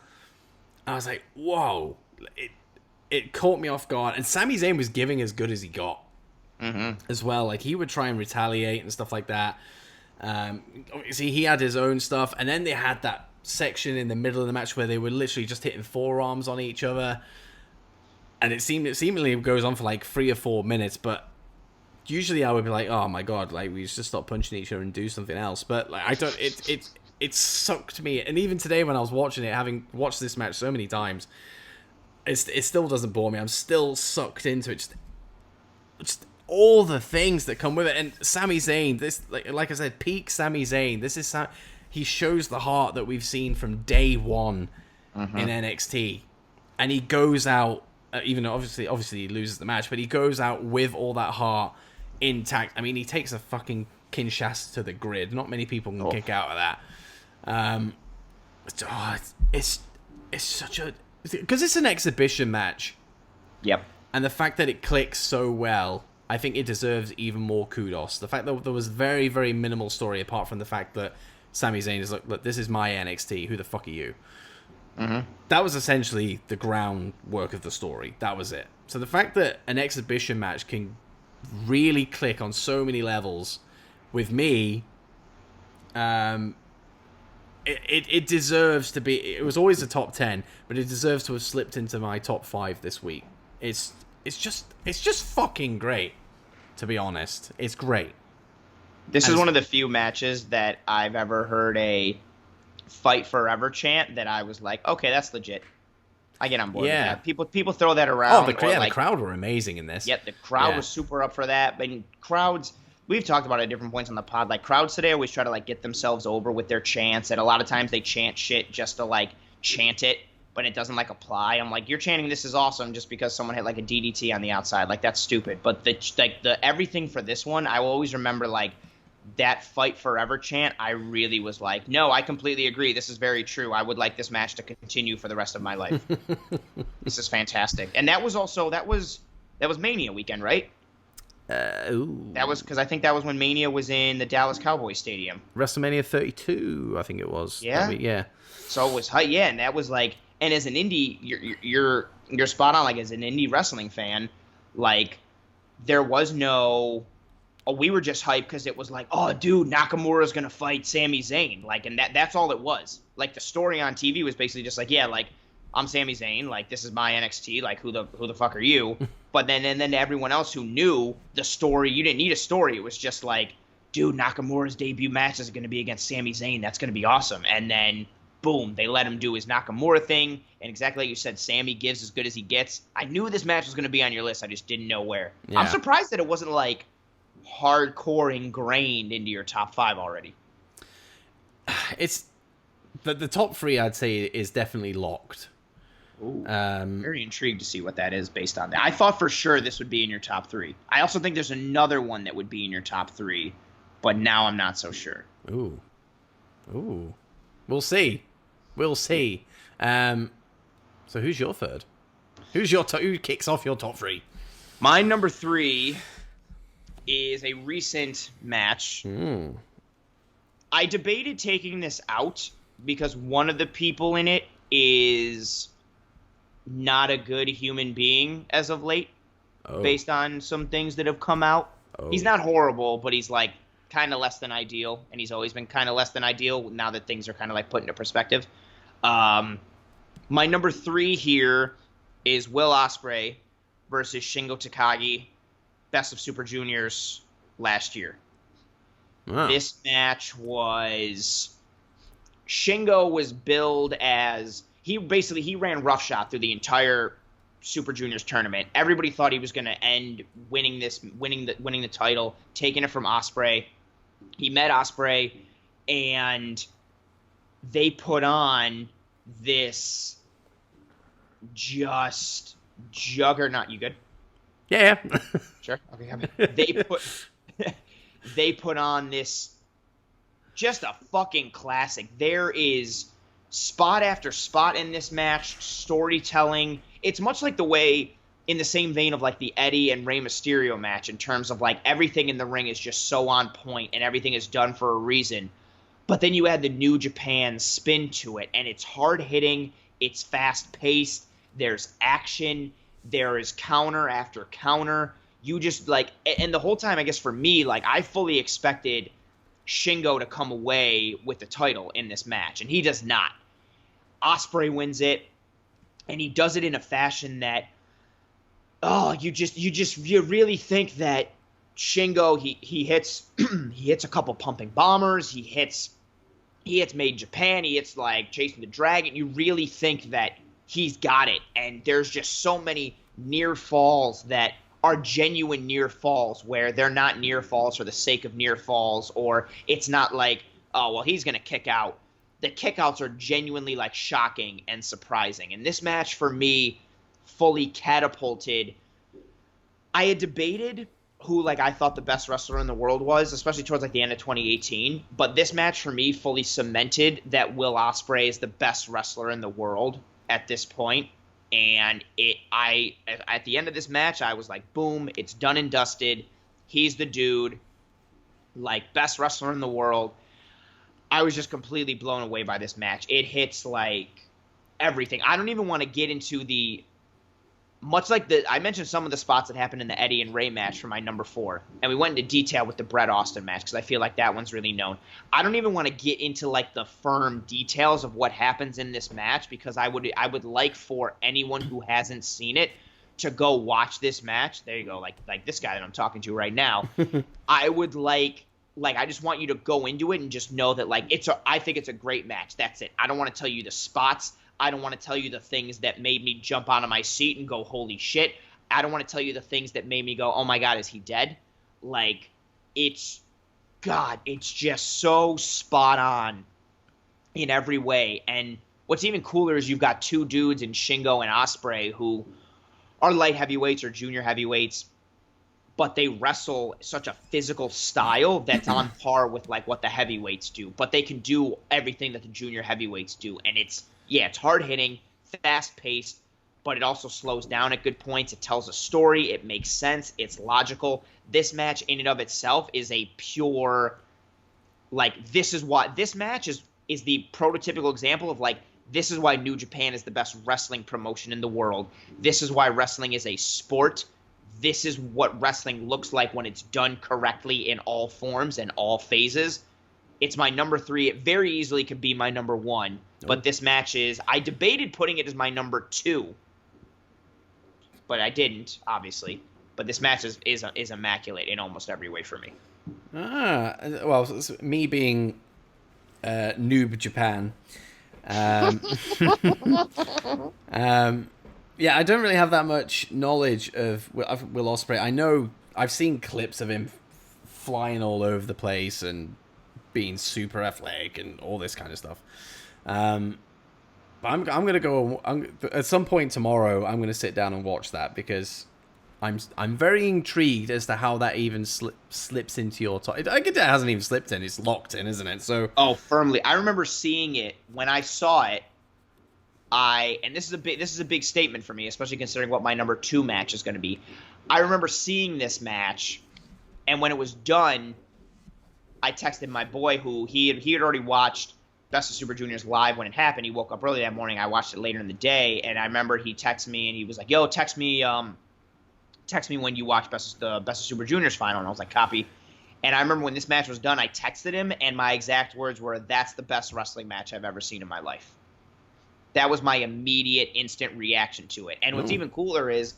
I was like, whoa! It caught me off guard, and Sami Zayn was giving as good as he got as well. Like he would try and retaliate and stuff like that. See, he had his own stuff, and then they had that section in the middle of the match where they were literally just hitting forearms on each other, and it seemingly goes on for like 3 or 4 minutes, but. Usually I would be like, oh my god, like we just stop punching each other and do something else. But like I don't, it sucked me. And even today when I was watching it, having watched this match so many times, it still doesn't bore me. I'm still sucked into it. Just all the things that come with it. And Sami Zayn, this like I said, peak Sami Zayn. This is he shows the heart that we've seen from day one in NXT, and he goes out. Even though obviously he loses the match, but he goes out with all that heart intact. I mean, he takes a fucking Kinshasa to the grid. Not many people can kick out of that. It's such a... Because it's an exhibition match. Yep. And the fact that it clicks so well, I think it deserves even more kudos. The fact that there was very, very minimal story apart from the fact that Sami Zayn is like, look, this is my NXT. Who the fuck are you? That was essentially the groundwork of the story. That was it. So the fact that an exhibition match can really click on so many levels with me, it deserves to be. It was always a top 10, but it deserves to have slipped into my top 5 this week. It's it's just fucking great. To be honest, it's great. This is one of the few matches that I've ever heard a fight forever chant that I was like, okay, that's legit. I get on board with that. People throw that around. The crowd were amazing in this. Yep, the crowd was super up for that. But crowds, we've talked about it at different points on the pod. Like, crowds today always try to, like, get themselves over with their chants. And a lot of times they chant shit just to, like, chant it, but it doesn't, like, apply. I'm like, you're chanting this is awesome just because someone hit, like, a DDT on the outside. Like, that's stupid. But, the everything for this one, I will always remember, like, that fight forever chant. I really was like, no, I completely agree. This is very true. I would like this match to continue for the rest of my life. This is fantastic. And that was Mania weekend, right? Ooh. That was because I think that was when Mania was in the Dallas Cowboys Stadium. WrestleMania 32, I think it was. Yeah. Yeah. So it was and that was like, and as an indie, you're spot on. Like, as an indie wrestling fan, like, there was no. Oh, we were just hyped because it was like, oh, dude, Nakamura's gonna fight Sami Zayn, like, and that's all it was. Like, the story on TV was basically just like, yeah, like, I'm Sami Zayn, like, this is my NXT, like, who the fuck are you? But then everyone else who knew the story, you didn't need a story. It was just like, dude, Nakamura's debut match is gonna be against Sami Zayn. That's gonna be awesome. And then, boom, they let him do his Nakamura thing, and exactly like you said, Sami gives as good as he gets. I knew this match was gonna be on your list. I just didn't know where. Yeah. I'm surprised that it wasn't like hardcore ingrained into your top 5 already. It's the top 3, I'd say, is definitely locked. Ooh, very intrigued to see what that is based on that. I thought for sure this would be in your top 3. I also think there's another one that would be in your top 3, but now I'm not so sure. Ooh, we'll see. So who's your third? Who kicks off your top 3? My number 3 is a recent match. I debated taking this out because one of the people in it is not a good human being as of late, based on some things that have come out. He's not horrible, but he's like kind of less than ideal, and he's always been kind of less than ideal now that things are kind of like put into perspective. My number 3 here is Will Ospreay versus Shingo Takagi. Best of Super Juniors last year. Wow. This match was... Shingo was billed as... He ran roughshod through the entire Super Juniors tournament. Everybody thought he was going to end winning the title, taking it from Ospreay. He met Ospreay, and they put on this just juggernaut. You good? Yeah. Sure. Okay. They put on this just a fucking classic. There is spot after spot in this match, storytelling. It's much like the way, in the same vein of like the Eddie and Rey Mysterio match, in terms of like everything in the ring is just so on point and everything is done for a reason. But then you add the New Japan spin to it, and it's hard hitting, it's fast paced, there's action. There is counter after counter. You just like, and the whole time, I guess for me, like, I fully expected Shingo to come away with the title in this match, and he does not. Ospreay wins it, and he does it in a fashion that, you really think that Shingo, he hits he hits a couple pumping bombers, he hits Made Japan, he hits like Chasing the Dragon. You really think that he's got it, and there's just so many near falls that are genuine near falls, where they're not near falls for the sake of near falls, or it's not like, oh, well, he's going to kick out. The kickouts are genuinely like shocking and surprising. And this match for me fully catapulted. I had debated who like I thought the best wrestler in the world was, especially towards like the end of 2018. But this match for me fully cemented that Will Ospreay is the best wrestler in the world at this point. And at the end of this match, I was like, boom, it's done and dusted. He's the dude, like, best wrestler in the world. I was just completely blown away by this match. It hits like everything. I don't even want to get into I mentioned some of the spots that happened in the Eddie and Ray match for my number 4, and we went into detail with the Bret Austin match because I feel like that one's really known. I don't even want to get into like the firm details of what happens in this match because I would like for anyone who hasn't seen it to go watch this match, there you go, like this guy that I'm talking to right now, I would like I just want you to go into it and just know that like I think it's a great match. That's it. I don't want to tell you the spots. I don't want to tell you the things that made me jump out of my seat and go, holy shit. I don't want to tell you the things that made me go, oh my God, is he dead? Like, it's just so spot on in every way. And what's even cooler is you've got two dudes in Shingo and Ospreay who are light heavyweights or junior heavyweights, but they wrestle such a physical style that's on par with like what the heavyweights do. But they can do everything that the junior heavyweights do. And it's hard hitting, fast paced, but it also slows down at good points. It tells a story. It makes sense. It's logical. This match in and of itself is a pure, like, this match is the prototypical example of like, this is why New Japan is the best wrestling promotion in the world. This is why wrestling is a sport. This is what wrestling looks like when it's done correctly in all forms and all phases. It's my number 3. It very easily could be my number 1. But this match I debated putting it as my number 2. But I didn't, obviously. But this match is immaculate in almost every way for me. Well, me being noob Japan. Yeah, I don't really have that much knowledge of Will Ospreay. I know I've seen clips of him flying all over the place and being super athletic and all this kind of stuff. But I'm gonna go at some point tomorrow. I'm gonna sit down and watch that because I'm very intrigued as to how that even slips into your top. I guess it hasn't even slipped in; it's locked in, isn't it? So firmly. I remember seeing it when I saw it. And this is a big statement for me, especially considering what my number 2 match is going to be. I remember seeing this match, and when it was done, I texted my boy who he had already watched Best of Super Juniors live when it happened. He woke up early that morning. I watched it later in the day, and I remember he texted me and he was like, "Yo, text me when you watch the Best of Super Juniors final." And I was like, "Copy." And I remember when this match was done, I texted him, and my exact words were, "That's the best wrestling match I've ever seen in my life." That was my immediate, instant reaction to it. And what's even cooler is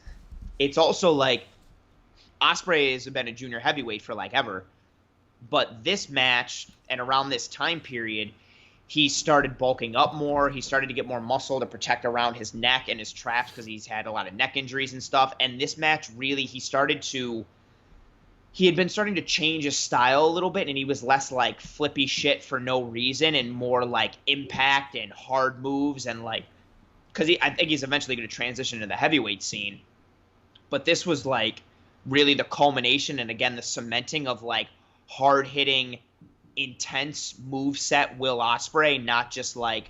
it's also like Ospreay has been a junior heavyweight for like ever. But this match and around this time period, he started bulking up more. He started to get more muscle to protect around his neck and his traps because he's had a lot of neck injuries and stuff. And this match really, he had been starting to change his style a little bit, and he was less like flippy shit for no reason and more like impact and hard moves and like, because I think he's eventually going to transition to the heavyweight scene. But this was like really the culmination and again the cementing of like hard hitting, intense moveset Will Ospreay, not just like,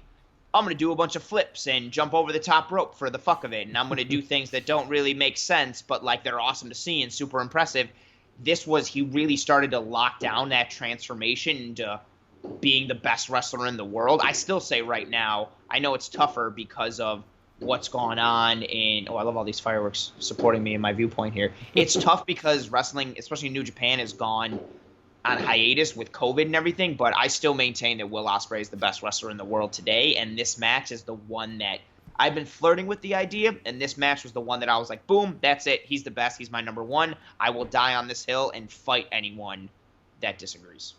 I'm going to do a bunch of flips and jump over the top rope for the fuck of it, and I'm going to do things that don't really make sense, but like they're awesome to see and super impressive. He really started to lock down that transformation into being the best wrestler in the world. I still say right now, I know it's tougher because of what's going on I love all these fireworks supporting me in my viewpoint here. It's tough because wrestling, especially in New Japan, has gone on hiatus with COVID and everything, but I still maintain that Will Ospreay is the best wrestler in the world today, and this match is the one that I've been flirting with the idea, and this match was the one that I was like, boom, that's it. He's the best. He's my number 1. I will die on this hill and fight anyone that disagrees.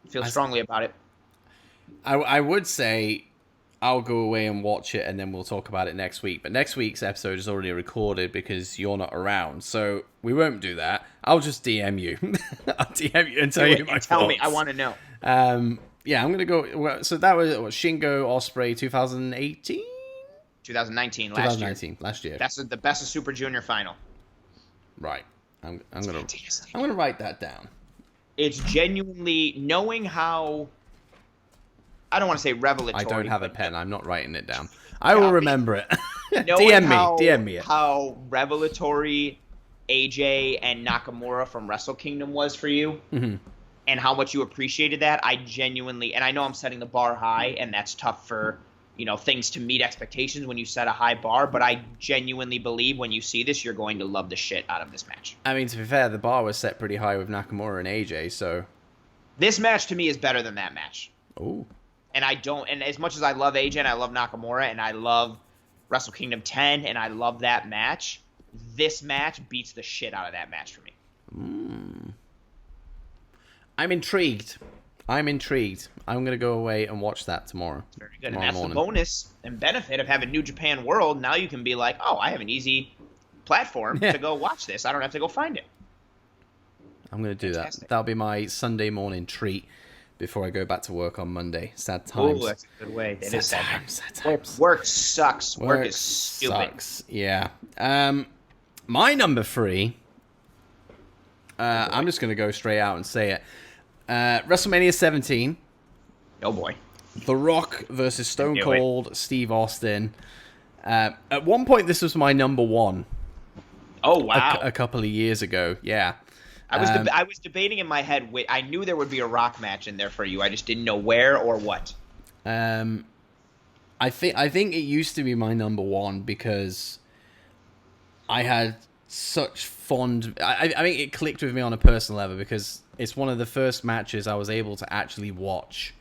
Feel strongly about it. I would say I'll go away and watch it, and then we'll talk about it next week. But next week's episode is already recorded because you're not around, so we won't do that. I'll just DM you. I'll DM you and tell you my thoughts. Tell me. I want to know. Yeah, I'm going to go... So that was Shingo Ospreay 2018? 2019, last year. That's the Best of Super Junior final. Right. I'm going to write that down. It's genuinely knowing how... I don't want to say revelatory. I don't have a pen. I'm not writing it down. I will remember it. DM me it. How revelatory AJ and Nakamura from Wrestle Kingdom was for you. Mm-hmm. And how much you appreciated that. I genuinely, and I know I'm setting the bar high, and that's tough for, things to meet expectations when you set a high bar, but I genuinely believe when you see this, you're going to love the shit out of this match. I mean, to be fair, the bar was set pretty high with Nakamura and AJ, so... This match, to me, is better than that match. Ooh. And as much as I love AJ and I love Nakamura, and I love Wrestle Kingdom 10, and I love that match. This match beats the shit out of that match for me. I'm intrigued. I'm going to go away and watch that tomorrow. It's very good. And that's morning. The bonus and benefit of having New Japan World. Now you can be like, oh, I have an easy platform to go watch this. I don't have to go find it. I'm going to do that. That'll be my Sunday morning treat before I go back to work on Monday. Sad times. Oh, that's a good way. That is sad times. Work sucks. Work is stupid. Sucks. Yeah. My number 3. I'm just going to go straight out and say it. WrestleMania 17. Oh boy. The Rock versus Stone Cold Steve Austin. At one point, this was my number 1. Oh wow! A couple of years ago, yeah. I was debating in my head. I knew there would be a Rock match in there for you. I just didn't know where or what. I think it used to be my number 1 because I had such fond. I think it clicked with me on a personal level because it's one of the first matches I was able to actually watch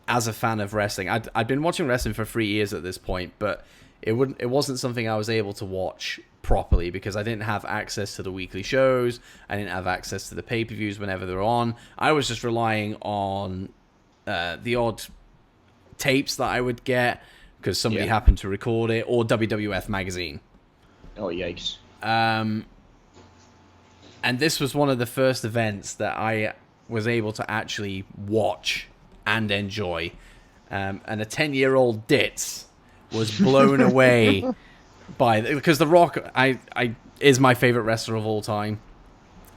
as a fan of wrestling. I'd been watching wrestling for 3 years at this point, but it wasn't something I was able to watch properly because I didn't have access to the weekly shows. I didn't have access to the pay-per-views whenever they're on. I was just relying on the odd tapes that I would get because somebody happened to record it, or WWF magazine. Oh yikes! And this was one of the first events that I was able to actually watch and enjoy. And a 10-year-old Dits was blown away because The Rock is my favorite wrestler of all time.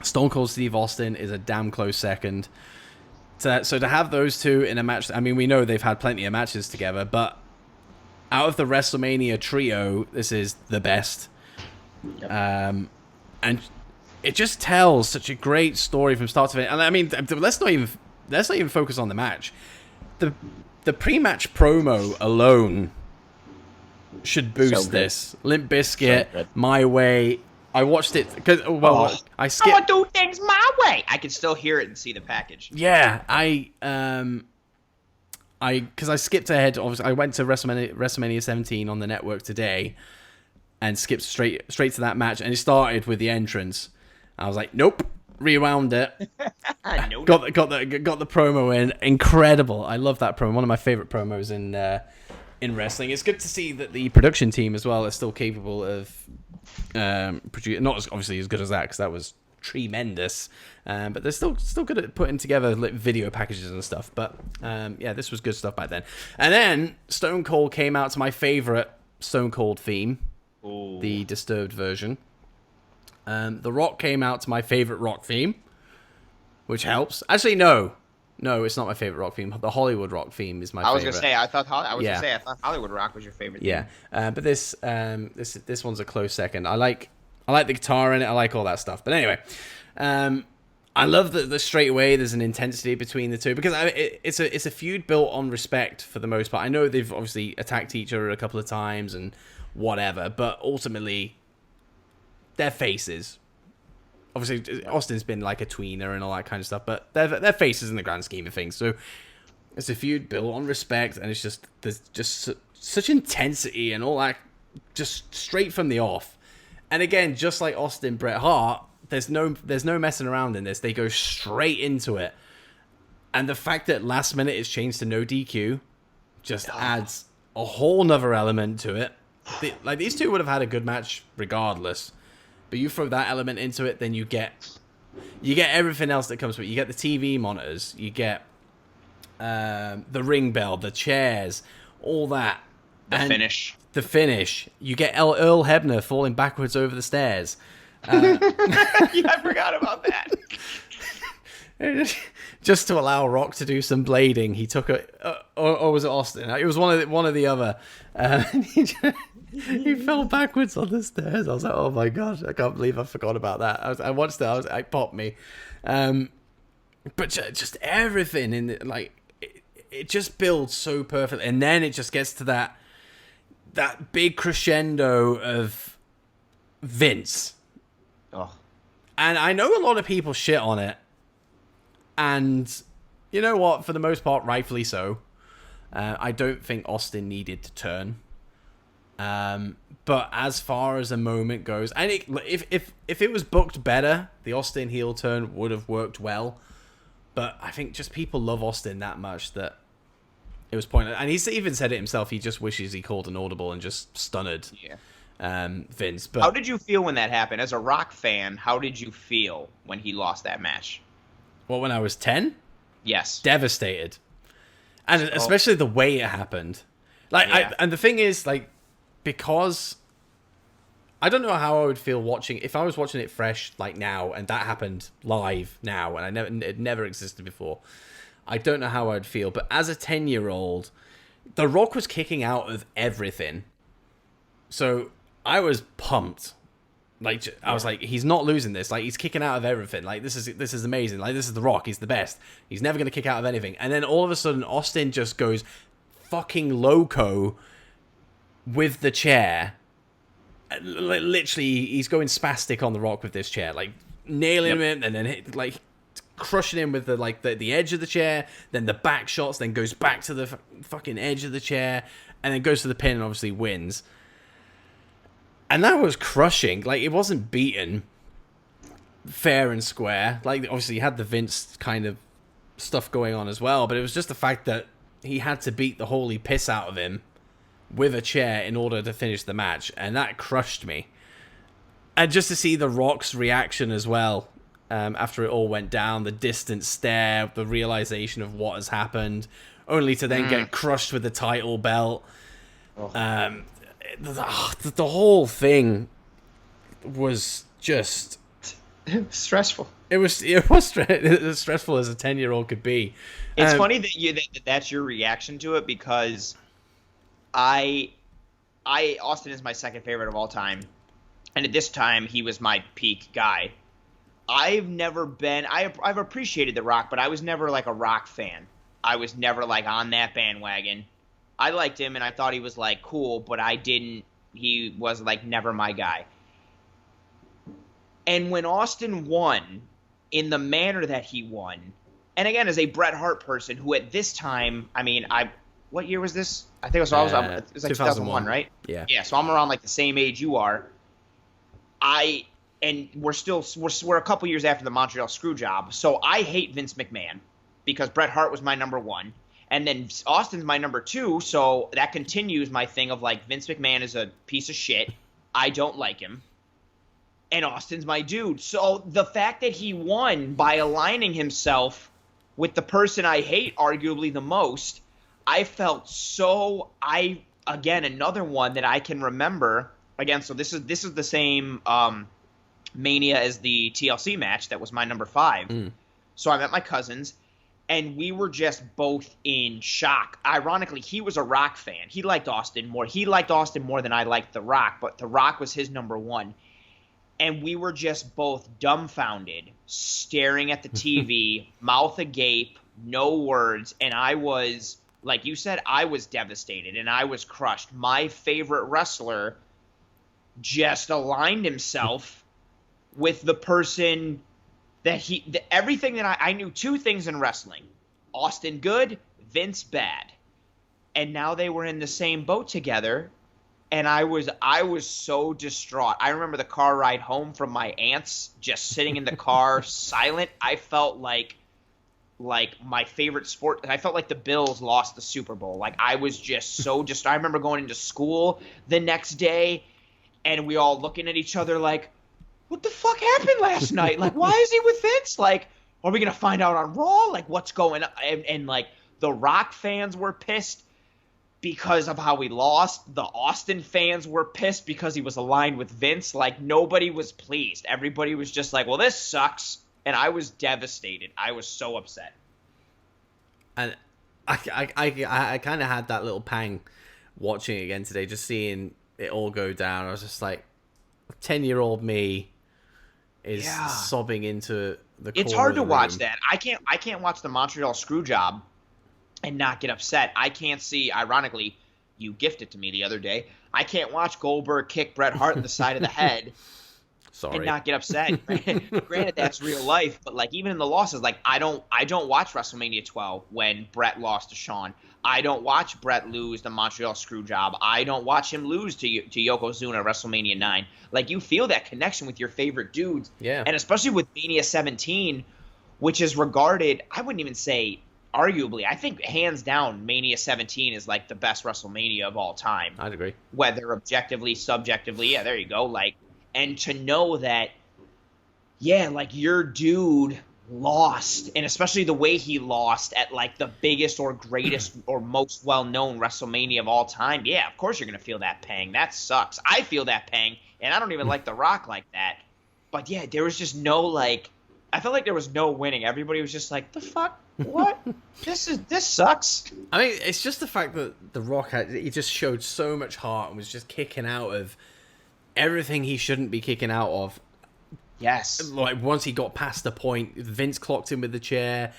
Stone Cold Steve Austin is a damn close second. So to have those two in a match, I mean, we know they've had plenty of matches together, but out of the WrestleMania trio, this is the best. Yep. And it just tells such a great story from start to finish. And I mean, let's not even focus on the match. The pre-match promo alone should boost this. Limp Bizkit, My Way. I watched it because I skipped. I'm gonna do things my way. I can still hear it and see the package. Yeah, because I skipped ahead. Obviously, I went to WrestleMania 17 on the network today, and skipped straight to that match, and it started with the entrance. I was like, nope. Rewound it. Got the promo in. Incredible. I love that promo. One of my favorite promos in wrestling. It's good to see that the production team as well is still capable of producing. Not obviously as good as that because that was tremendous. But they're still good at putting together video packages and stuff. But this was good stuff back then. And then Stone Cold came out to my favorite Stone Cold theme, the Disturbed version. The Rock came out to my favorite Rock theme, which helps. Actually, no, it's not my favorite Rock theme. The Hollywood Rock theme is my favorite. I thought Hollywood Rock was your favorite theme. Yeah, but this one's a close second. I like the guitar in it. I like all that stuff. But anyway, I love that the straight away there's an intensity between the two because it's a feud built on respect for the most part. I know they've obviously attacked each other a couple of times and whatever, but ultimately, their faces. Obviously, Austin's been like a tweener and all that kind of stuff, but they're faces in the grand scheme of things. So it's a feud built on respect, and there's just such intensity and all that, just straight from the off. And again, just like Austin Bret Hart, there's no messing around in this. They go straight into it, and the fact that last minute it's changed to no DQ just adds a whole nother element to it. These two would have had a good match regardless. But you throw that element into it, then you get everything else that comes with it. You get the TV monitors, you get the ring bell, the chairs, all that. The finish. You get Earl Hebner falling backwards over the stairs. Yeah, I forgot about that. Just to allow Rock to do some blading, he took or was it Austin? It was one of the other. He fell backwards on the stairs. I was like, oh my gosh, I can't believe I forgot about that. I watched it. It popped me. But just everything in it, it just builds so perfectly, and then it just gets to that big crescendo of Vince. Oh. And I know a lot of people shit on it, and you know what? For the most part, rightfully so. I don't think Austin needed to turn. But as far as a moment goes, and if it was booked better, the Austin heel turn would have worked well. But I think just people love Austin that much that it was pointless. And he's even said it himself. He just wishes he called an audible and just stunned Vince. But how did you feel when that happened? As a Rock fan, how did you feel when he lost that match? Well, when I was 10? Yes. Devastated. And especially the way it happened. Like, and the thing is, like, because I don't know how I would feel watching if I was watching it fresh like now and that happened live now and it never existed before. I don't know how I'd feel, but as a 10-year-old, The Rock was kicking out of everything. So I was pumped. Like, I was like, he's not losing this. Like, he's kicking out of everything. Like, this is amazing. Like, this is The Rock. He's the best. He's never going to kick out of anything. And then all of a sudden, Austin just goes fucking loco with the chair. Literally, he's going spastic on The Rock with this chair. Like, nailing him and then, like, crushing him with the edge of the chair. Then the back shots. Then goes back to the fucking edge of the chair. And then goes to the pin and obviously wins. And that was crushing. Like, it wasn't beaten fair and square. Like, obviously, you had the Vince kind of stuff going on as well, but it was just the fact that he had to beat the holy piss out of him with a chair in order to finish the match, and that crushed me. And just to see The Rock's reaction as well, after it all went down, the distant stare, the realization of what has happened, only to then get crushed with the title belt. The whole thing was just stressful. It was as stressful as a 10-year-old could be. It's funny that that's your reaction to it, because Austin is my second favorite of all time, and at this time he was my peak guy. I've appreciated The Rock, but I was never like a Rock fan. I was never like on that bandwagon. I liked him and I thought he was like cool, but he was like never my guy. And when Austin won in the manner that he won, and again, as a Bret Hart person who at this time, I mean, what year was this? I think it was like 2001, right? Yeah. Yeah, so I'm around like the same age you are. And we're a couple years after the Montreal Screwjob, so I hate Vince McMahon because Bret Hart was my number one. And then Austin's my number two, so that continues my thing of like Vince McMahon is a piece of shit. I don't like him. And Austin's my dude. So the fact that he won by aligning himself with the person I hate arguably the most, I felt so again, another one that I can remember. Again, so this is the same Mania as the TLC match that was my number 5. So I'm at my cousin's. And we were just both in shock. Ironically, he was a Rock fan. He liked Austin more. He liked Austin more than I liked The Rock, but The Rock was his number one. And we were just both dumbfounded, staring at the TV, mouth agape, no words. And I was, like you said, I was devastated and I was crushed. My favorite wrestler just aligned himself with the person that everything that I knew. Two things in wrestling: Austin good, Vince bad. And now they were in the same boat together, and I was so distraught. I remember the car ride home from my aunt's, just sitting in the car silent. I felt like my favorite sport. I felt like the Bills lost the Super Bowl. Like, I was just so I remember going into school the next day and we all looking at each other like, what the fuck happened last night? Like, why is he with Vince? Like, are we going to find out on Raw? Like, what's going on? And like, the Rock fans were pissed because of how we lost. The Austin fans were pissed because he was aligned with Vince. Like, nobody was pleased. Everybody was just like, well, this sucks. And I was devastated. I was so upset. And I kind of had that little pang watching it again today, just seeing it all go down. I was just like, 10-year-old me is sobbing into the It's corner hard of to the watch room. that. I can't watch the Montreal Screwjob and not get upset. I can't see, ironically, you gifted to me the other day, I can't watch Goldberg kick Bret Hart in the side of the head Sorry. and not get upset. Granted, that's real life, but like even in the losses, like I don't watch WrestleMania 12 when Brett lost to Shawn. I don't watch Brett lose the Montreal Screwjob. I don't watch him lose to Yokozuna at WrestleMania 9. Like you feel that connection with your favorite dudes, Yeah. and especially with Mania 17, which is regarded, I wouldn't even say arguably, I think hands down, Mania 17 is like the best WrestleMania of all time. I'd agree. Whether objectively, subjectively, yeah, there you go. Like, and to know that, yeah, like your dude lost, and especially the way he lost at like the biggest or greatest or most well-known WrestleMania of all time. Yeah, of course you're gonna feel that pang. That sucks. I feel that pang, and I don't even like The Rock like that. But yeah, there was just no like. I felt like there was no winning. Everybody was just like, the fuck? What? This sucks. I mean, it's just the fact that The Rock he just showed so much heart and was just kicking out of everything he shouldn't be kicking out of. Yes. Like once he got past the point, Vince clocked him with the chair.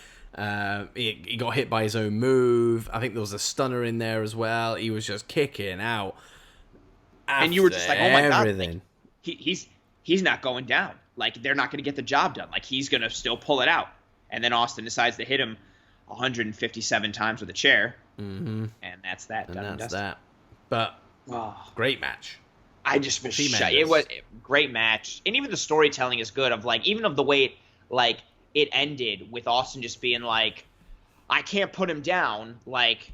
He got hit by his own move. I think there was a stunner in there as well. He was just kicking out. And you were just like, oh my god, like, he's not going down. Like they're not going to get the job done. Like he's going to still pull it out. And then Austin decides to hit him 157 times with a chair. Mm-hmm. And that's that. And that's that. But great match. I just was shut. It was a great match. And even the storytelling is good of like, even of the way like it ended with Austin just being like, I can't put him down. Like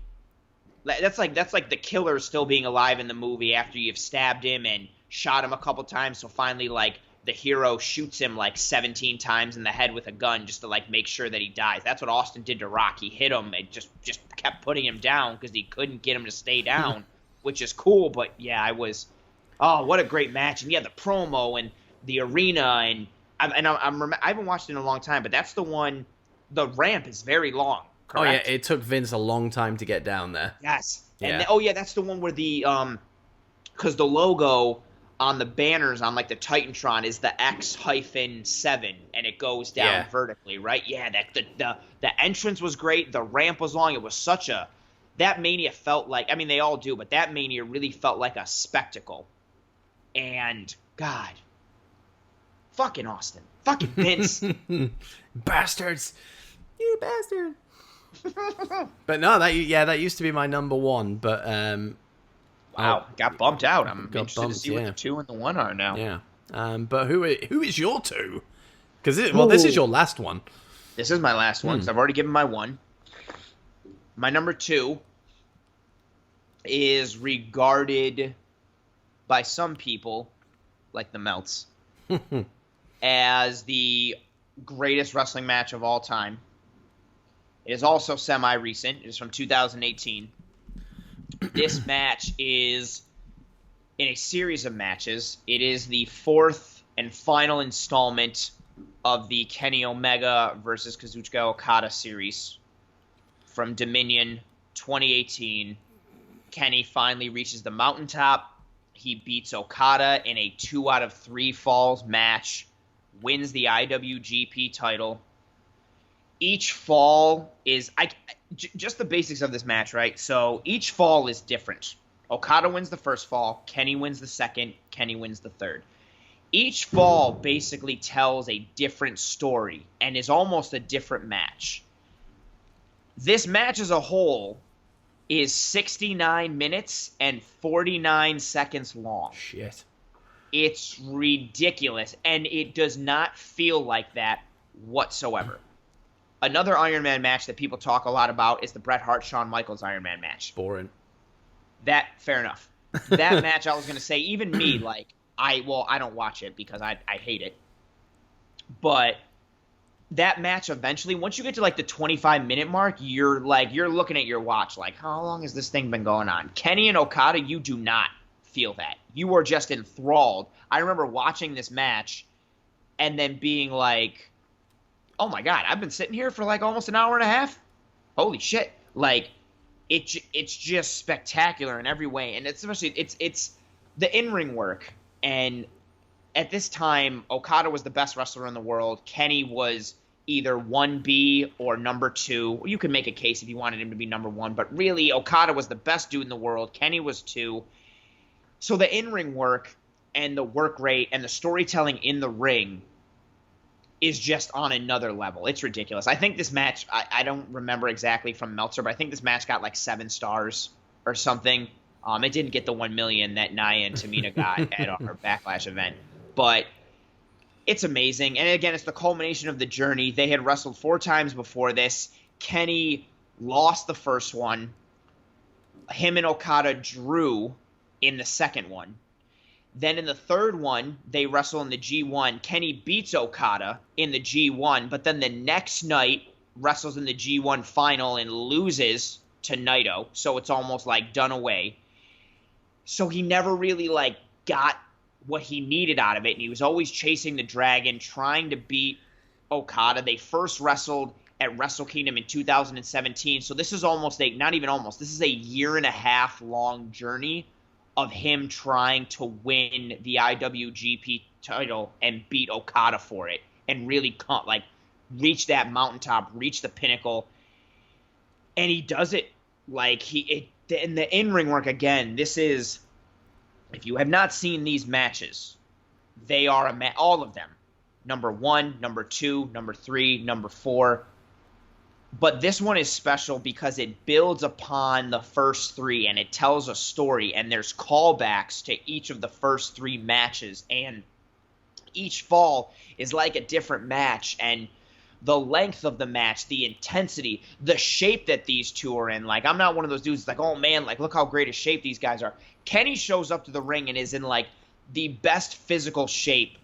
that's like the killer still being alive in the movie after you've stabbed him and shot him a couple times. So finally like the hero shoots him like 17 times in the head with a gun just to like make sure that he dies. That's what Austin did to Rock. He hit him and just kept putting him down because he couldn't get him to stay down, which is cool. But yeah, what a great match. And yeah, the promo and the arena and I haven't watched it in a long time, but that's the one. The ramp is very long. Correct? Oh yeah, it took Vince a long time to get down there. Yes. Yeah. And that's the one where the because the logo on the banners on like the Titantron is the X-7 and it goes down vertically, right? Yeah, that the entrance was great, the ramp was long. It was that Mania felt like, I mean they all do, but that Mania really felt like a spectacle. And God, fucking Austin, fucking Vince, bastards, you bastard. But no, that used to be my number one, but wow, got bumped out. I'm interested to see what the 2 and the 1 are now. Yeah. But who is your 2? Because this is your last one. This is my last one because I've already given my 1. My number 2 is regarded by some people, like the Melts, as the greatest wrestling match of all time. It is also semi-recent. It is from 2018. This match is in a series of matches. It is the 4th and final installment of the Kenny Omega versus Kazuchika Okada series from Dominion 2018. Kenny finally reaches the mountaintop. He beats Okada in a 2 out of 3 falls match, wins the IWGP title. Each fall is just the basics of this match, right? So each fall is different. Okada wins the first fall, Kenny wins the second, Kenny wins the third. Each fall basically tells a different story and is almost a different match. This match as a whole is 69 minutes and 49 seconds long. Shit. It's ridiculous, and it does not feel like that whatsoever. Another Iron Man match that people talk a lot about is the Bret Hart-Shawn Michaels Iron Man match. Boring. Fair enough. That match, I was going to say, even me, like, I don't watch it because I hate it. But that match eventually, once you get to like the 25-minute mark, you're looking at your watch like, how long has this thing been going on? Kenny and Okada, you do not feel that. You are just enthralled. I remember watching this match and then being like, oh my God, I've been sitting here for like almost an hour and a half. Holy shit. Like, it's just spectacular in every way. And it's the in-ring work. And at this time, Okada was the best wrestler in the world. Kenny was either 1B or number 2. You could make a case if you wanted him to be number 1, but really Okada was the best dude in the world. Kenny was 2. So the in-ring work and the work rate and the storytelling in the ring is just on another level. It's ridiculous. I think this match, I don't remember exactly from Meltzer, but I think this match got like 7 stars or something. It didn't get the 1 million that Nia and Tamina got at our Backlash event, but it's amazing. And again, it's the culmination of the journey. They had wrestled 4 times before this. Kenny lost the first one. Him and Okada drew in the second one. Then in the third one, they wrestle in the G1. Kenny beats Okada in the G1, but then the next night wrestles in the G1 final and loses to Naito. So it's almost like done away. So he never really like got what he needed out of it, and he was always chasing the dragon, trying to beat Okada. They first wrestled at Wrestle Kingdom in 2017, so this is almost this is a 1.5 year long journey of him trying to win the IWGP title and beat Okada for it, and really reach that mountaintop, reach the pinnacle, and he does it in the in-ring work. Again, this is, if you have not seen these matches, they are all of them. Number 1, number 2, number 3, number 4. But this one is special because it builds upon the first 3 and it tells a story, and there's callbacks to each of the first 3 matches, and each fall is like a different match, and the length of the match, the intensity, the shape that these two are in. Like, I'm not one of those dudes like, oh man, like, look how great a shape these guys are. Kenny shows up to the ring and is in like the best physical shape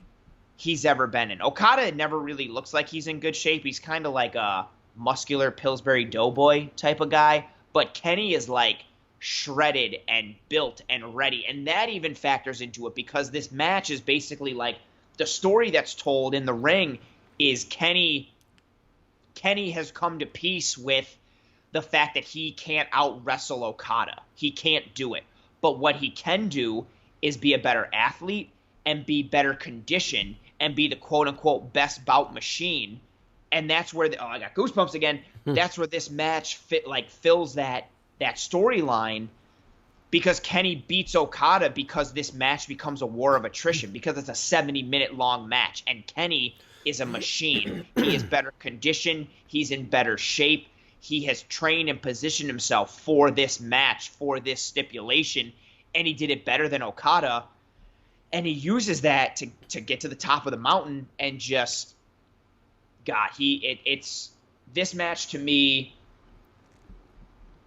he's ever been in. Okada never really looks like he's in good shape. He's kind of like a muscular Pillsbury Doughboy type of guy, but Kenny is like shredded and built and ready, and that even factors into it because this match is basically like the story that's told in the ring is Kenny has come to peace with the fact that he can't out-wrestle Okada. He can't do it. But what he can do is be a better athlete and be better conditioned and be the quote-unquote best bout machine. And that's where I got goosebumps again. That's where this match fills that storyline, because Kenny beats Okada because this match becomes a war of attrition, because it's a 70-minute long match, and Kenny is a machine. He is better conditioned. He's in better shape. He has trained and positioned himself for this match, for this stipulation, and he did it better than Okada. And he uses that to get to the top of the mountain, and just, God, it's this match to me.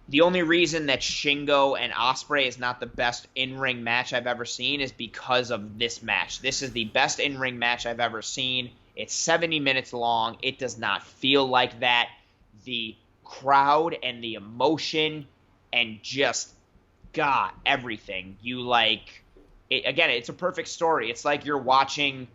The only reason that Shingo and Ospreay is not the best in-ring match I've ever seen is because of this match. This is the best in-ring match I've ever seen. It's 70 minutes long. It does not feel like that. The crowd and the emotion and just, God, everything. Again, it's a perfect story. It's like you're watching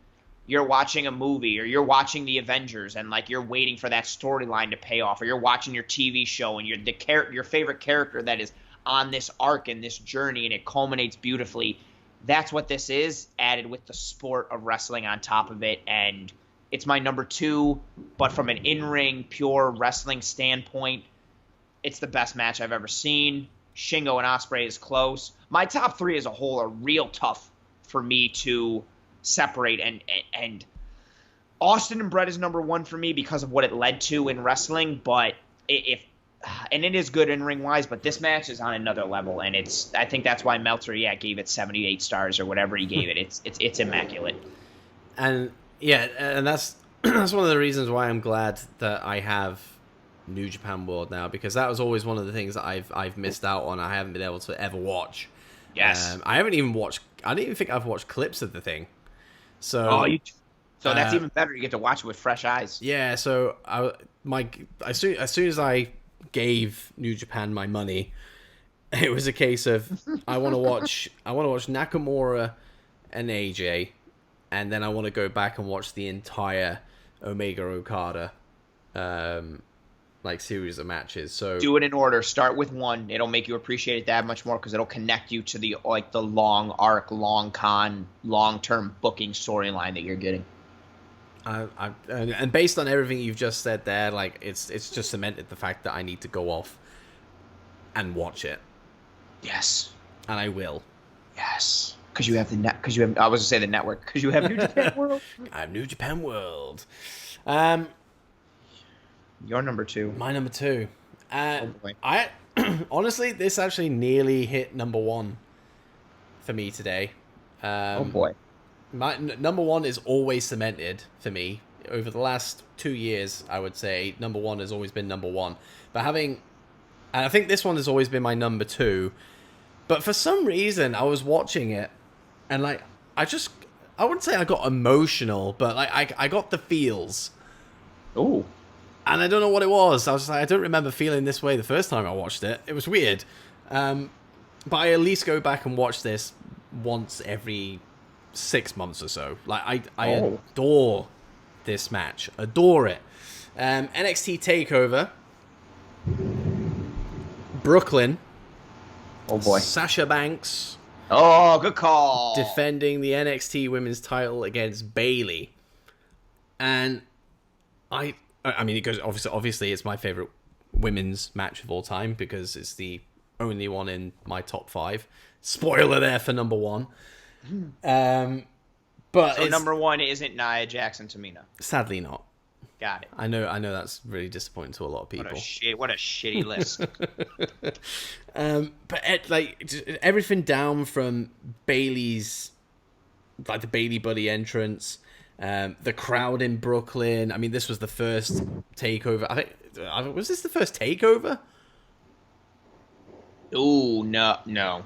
a movie, or you're watching the Avengers, and like you're waiting for that storyline to pay off, or you're watching your TV show and your favorite character that is on this arc and this journey, and it culminates beautifully. That's what this is, added with the sport of wrestling on top of it. And it's my number 2, but from an in-ring pure wrestling standpoint, it's the best match I've ever seen. Shingo and Ospreay is close. My top 3 as a whole are real tough for me to separate, and Austin and Brett is number 1 for me because of what it led to in wrestling, but it is good in ring wise, but this match is on another level, and I think that's why Meltzer gave it 78 stars or whatever he gave it. It's immaculate. And that's that's one of the reasons why I'm glad that I have New Japan World now, because that was always one of the things that I've missed out on. I haven't been able to ever watch. Yes. I don't even think I've watched clips of the thing. So that's even better. You get to watch it with fresh eyes. Yeah. So as soon as I gave New Japan my money, it was a case of I want to watch Nakamura and AJ, and then I want to go back and watch the entire Omega Okada series of matches. So do it in order. Start with 1. It'll make you appreciate it that much more, because it'll connect you to the long arc, long-term booking storyline that you're getting. And based on everything you've just said there, it's just cemented the fact that I need to go off and watch it. Yes. And I will. Yes. Because you have the net. Because you have. I was gonna say the network. Because you have New Japan World. I have New Japan World. Your number 2. My number 2. Oh boy. I honestly, this actually nearly hit number 1 for me today. Oh boy. My number 1 is always cemented for me over the last 2 years. I would say number 1 has always been number 1. But and I think this one has always been my number 2. But for some reason, I was watching it, and like I wouldn't say I got emotional, but like I got the feels. Oh. And I don't know what it was. I was like, I don't remember feeling this way the first time I watched it. It was weird. But I at least go back and watch this once every 6 months or so. Like I adore this match. Adore it. NXT TakeOver. Brooklyn. Oh boy. Sasha Banks. Oh, good call. Defending the NXT Women's title against Bayley. And I mean, it goes obviously it's my favorite women's match of all time because it's the only one in my top 5. Spoiler there for number 1. But so number 1 isn't Nia Jackson Tamina. Sadly not. Got it. I know that's really disappointing to a lot of people. What a shitty list. But everything down from Bayley's, like the Bayley Buddy entrance. The crowd in Brooklyn. I mean, this was the first takeover. I think was this the first takeover? Ooh, no.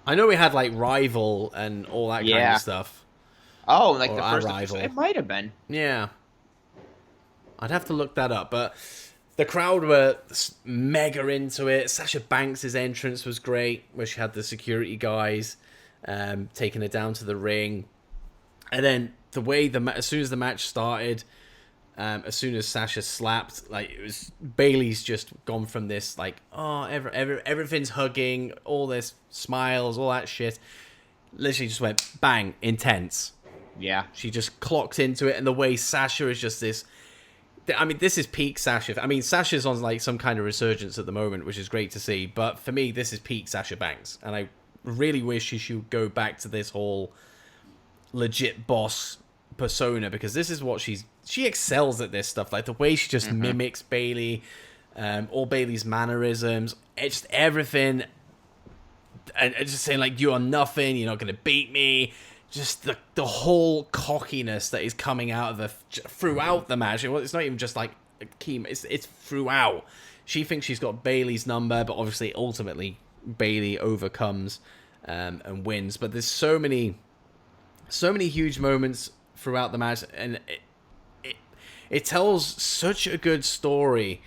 I know we had like Rival and all that kind of stuff. Oh, like or the first Rival. It might have been. Yeah, I'd have to look that up. But the crowd were mega into it. Sasha Banks' entrance was great, where she had the security guys taking her down to the ring, and then the way as soon as the match started, as soon as Sasha slapped, like it was Bayley's just gone from this like everything's hugging, all this smiles, all that shit, literally just went bang, intense. Yeah, she just clocked into it, and the way Sasha is just this. I mean, this is peak Sasha. I mean, Sasha's on like some kind of resurgence at the moment, which is great to see. But for me, this is peak Sasha Banks, and I really wish she should go back to this whole legit boss persona, because this is what she excels at this stuff, like the way she just mimics Bayley, all Bayley's mannerisms, it's just everything, and just saying like, you are nothing, you're not gonna beat me, just the whole cockiness that is coming out of throughout the match. It's not even just like a key, it's throughout. She thinks she's got Bayley's number, but obviously ultimately Bayley overcomes and wins. But there's so many huge moments throughout the match, and it tells such a good story.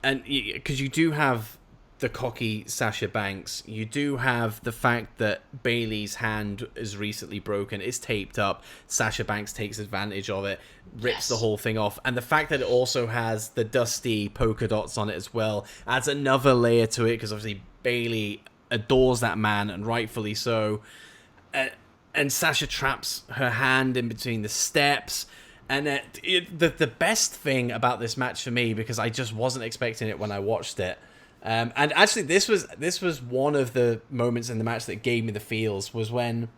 And because you do have the cocky Sasha Banks, you do have the fact that Bayley's hand is recently broken, it's taped up, Sasha Banks takes advantage of it, rips the whole thing off, and the fact that it also has the dusty polka dots on it as well adds another layer to it, because obviously Bayley adores that man, and rightfully so. And Sasha traps her hand in between the steps. And the best thing about this match for me, because I just wasn't expecting it when I watched it, and actually this was one of the moments in the match that gave me the feels, was when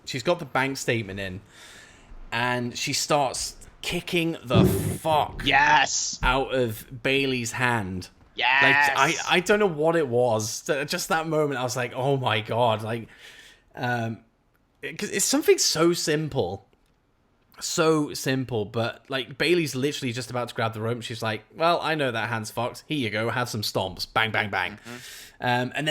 she's got the bank statement in, and she starts kicking the fuck out of Bayley's hand. Yes. Like I don't know what it was. Just that moment, I was like, oh my god, like. Because it's something so simple, but like Bayley's literally just about to grab the rope. She's like, "Well, I know that hand's fucked. Here you go. Have some stomps. Bang, bang, bang." And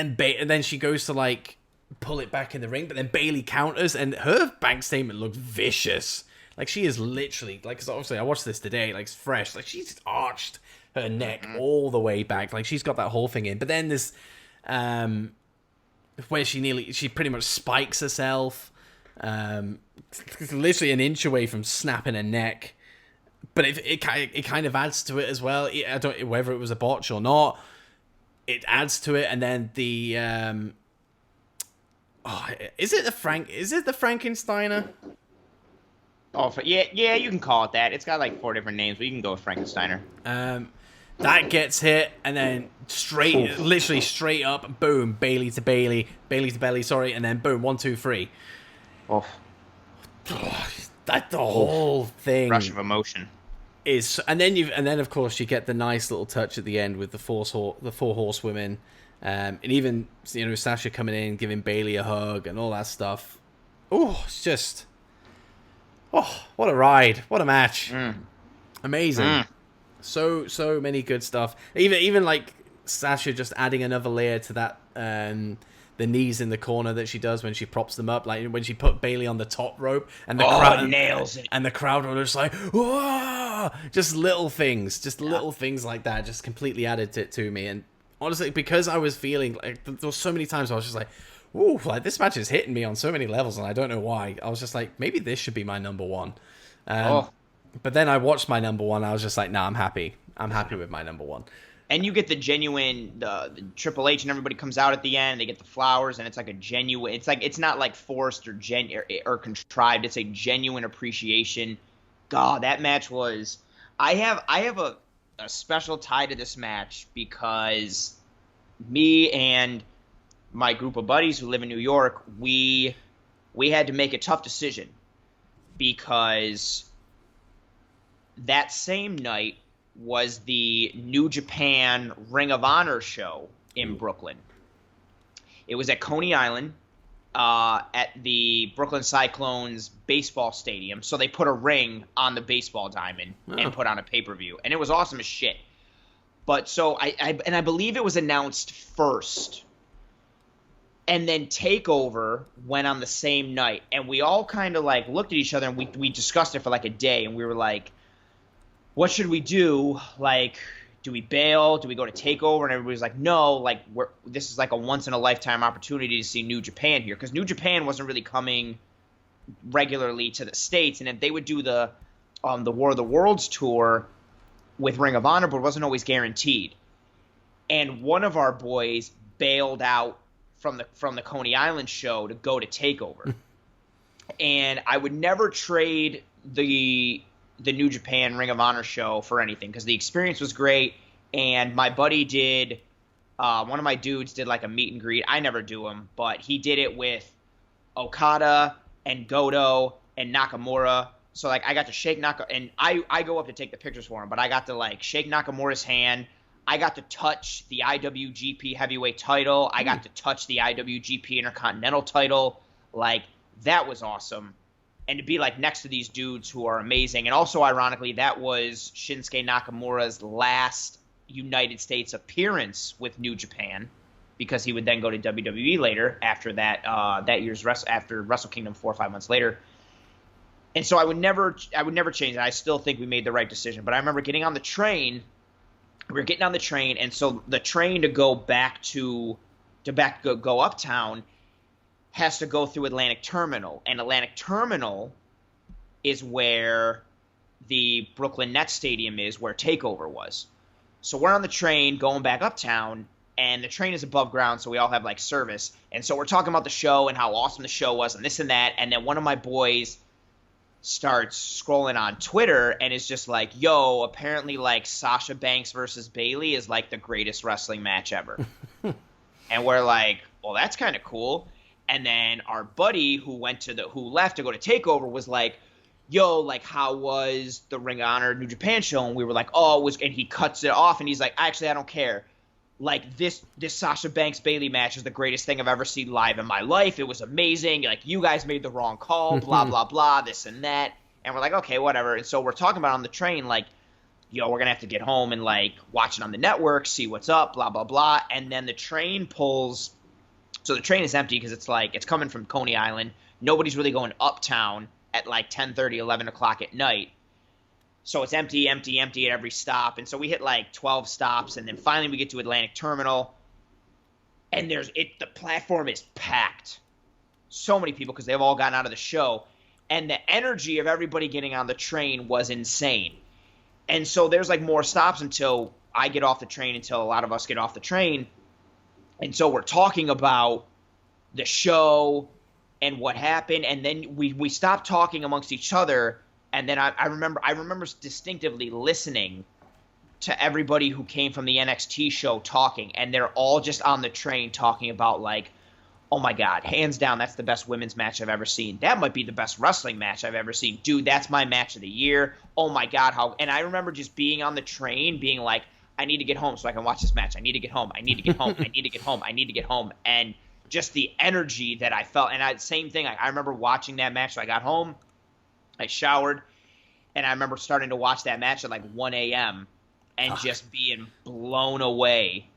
then she goes to like pull it back in the ring, but then Bayley counters, and her bank statement looks vicious. Like she is literally like, 'cause obviously I watched this today, like it's fresh. Like she's arched her neck all the way back. Like she's got that whole thing in. But then this. Where she pretty much spikes herself, literally an inch away from snapping her neck, but it kind of adds to it as well. I don't, whether it was a botch or not, it adds to it. And then the is it the Frankensteiner? Oh yeah, you can call it that. It's got like 4 different names, but you can go with Frankensteiner. that gets hit, and then literally straight up, boom, Bailey to Belly, sorry, and then boom, 1, 2, 3. Oof. That the whole thing Rush of emotion is, and then of course you get the nice little touch at the end with the four horsewomen, and even Sasha coming in, giving Bailey a hug and all that stuff. Oh, it's just, what a ride, what a match, amazing. So many good stuff. Even like Sasha just adding another layer to that, the knees in the corner that she does when she props them up, like when she put Bailey on the top rope, and the crowd nails it, and the crowd were just like, whoa! Just little things, little things like that, just completely added it to me. And honestly, because I was feeling like there were so many times I was just like, ooh, like this match is hitting me on so many levels, and I don't know why. I was just like, maybe this should be my number one. But then I watched my number one. I was just like, nah, I'm happy. I'm happy with my number one. And you get the genuine, the Triple H and everybody comes out at the end. They get the flowers, and it's like a genuine. It's like, it's not like forced or contrived. It's a genuine appreciation. God, that match was. I have a special tie to this match because me and my group of buddies who live in New York, we had to make a tough decision because that same night was the New Japan Ring of Honor show in Brooklyn. It was at Coney Island at the Brooklyn Cyclones baseball stadium. So they put a ring on the baseball diamond and put on a pay-per-view. And it was awesome as shit. But so I believe it was announced first. And then TakeOver went on the same night. And we all kind of like looked at each other and we discussed it for like a day. And we were like, what should we do? Like, do we bail? Do we go to TakeOver? And everybody's like, no, like this is like a once-in-a-lifetime opportunity to see New Japan here. Because New Japan wasn't really coming regularly to the States. And if they would do the War of the Worlds tour with Ring of Honor, but it wasn't always guaranteed. And one of our boys bailed out from the Coney Island show to go to TakeOver. And I would never trade the New Japan Ring of Honor show for anything because the experience was great. And my buddy did, one of my dudes did like a meet and greet. I never do them, but he did it with Okada and Goto and Nakamura. So like I got to shake Nakamura, and I go up to take the pictures for him, but I got to like shake Nakamura's hand. I got to touch the IWGP Heavyweight title. I got to touch the IWGP Intercontinental title. Like, that was awesome. And to be, like, next to these dudes who are amazing. And also, ironically, that was Shinsuke Nakamura's last United States appearance with New Japan, because he would then go to WWE later after that after Wrestle Kingdom 4 or 5 months later. And so I would never change it. I still think we made the right decision. But I remember getting on the train. We were getting on the train, and so the train to go back to go uptown has to go through Atlantic Terminal, and Atlantic Terminal is where the Brooklyn Nets Stadium is, where TakeOver was. So we're on the train going back uptown, and the train is above ground, so we all have like service. And so we're talking about the show and how awesome the show was and this and that, and then one of my boys starts scrolling on Twitter and is just like, yo, apparently like Sasha Banks versus Bailey is like the greatest wrestling match ever. And we're like, well, that's kind of cool. And then our buddy who left to go to TakeOver was like, yo, like, how was the Ring of Honor New Japan show? And we were like, oh, it was, and he cuts it off and he's like, actually, I don't care. Like, this Sasha Banks Bailey match is the greatest thing I've ever seen live in my life. It was amazing. Like, you guys made the wrong call, blah, blah, blah, this and that. And we're like, okay, whatever. And so we're talking about on the train, like, yo, we're going to have to get home and, like, watch it on the network, see what's up, blah, blah, blah. And then the train pulls. So the train is empty because it's, like, it's coming from Coney Island. Nobody's really going uptown at, like, 10:30, 11 o'clock at night. So it's empty at every stop. And so we hit like 12 stops. And then finally we get to Atlantic Terminal. And the platform is packed. So many people because they've all gotten out of the show. And the energy of everybody getting on the train was insane. And so there's like more stops until I get off the train, until a lot of us get off the train. And so we're talking about the show and what happened. And then we stopped talking amongst each other. And then I remember distinctively listening to everybody who came from the NXT show talking, and they're all just on the train talking about like, oh my God, hands down, that's the best women's match I've ever seen. That might be the best wrestling match I've ever seen. Dude, that's my match of the year. Oh my God, how... And I remember just being on the train, being like, I need to get home so I can watch this match. I need to get home. I need to get home. I need to get home. I need to get home. And just the energy that I felt. And same thing, I remember watching that match. So I got home, I showered, and I remember starting to watch that match at like 1 a.m. and just being blown away.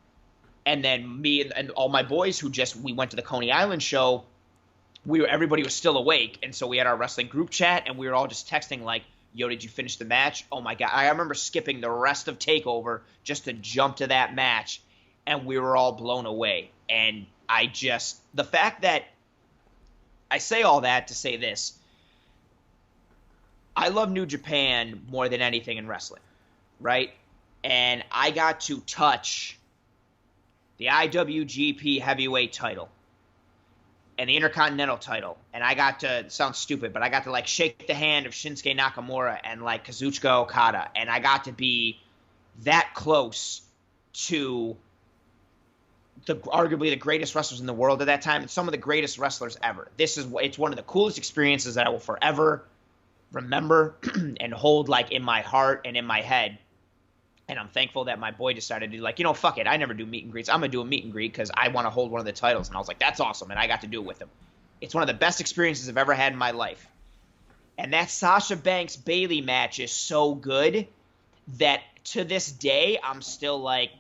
And then me and all my boys we went to the Coney Island show, everybody was still awake. And so we had our wrestling group chat, and we were all just texting like, yo, did you finish the match? Oh my God. I remember skipping the rest of TakeOver just to jump to that match, and we were all blown away. And the fact that I say all that to say this, I love New Japan more than anything in wrestling, right? And I got to touch the IWGP Heavyweight title and the Intercontinental title. And I got to, it sounds stupid, but I got to like shake the hand of Shinsuke Nakamura and like Kazuchika Okada. And I got to be that close to arguably the greatest wrestlers in the world at that time and some of the greatest wrestlers ever. It's one of the coolest experiences that I will forever remember and hold like in my heart and in my head. And I'm thankful that my boy decided to do like, fuck it. I never do meet and greets. I'm going to do a meet and greet because I want to hold one of the titles. And I was like, that's awesome. And I got to do it with him. It's one of the best experiences I've ever had in my life. And that Sasha Banks Bayley match is so good that to this day, I'm still like,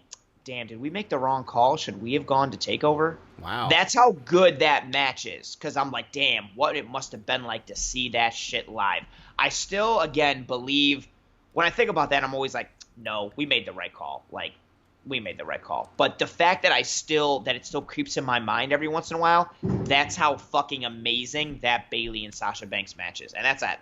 damn, did we make the wrong call? Should we have gone to TakeOver? Wow. That's how good that match is. Because I'm like, damn, what it must have been like to see that shit live. I still, again, believe, when I think about that, I'm always like, no, we made the right call. Like, we made the right call. But the fact that it still creeps in my mind every once in a while, that's how fucking amazing that Bayley and Sasha Banks match is. And that's a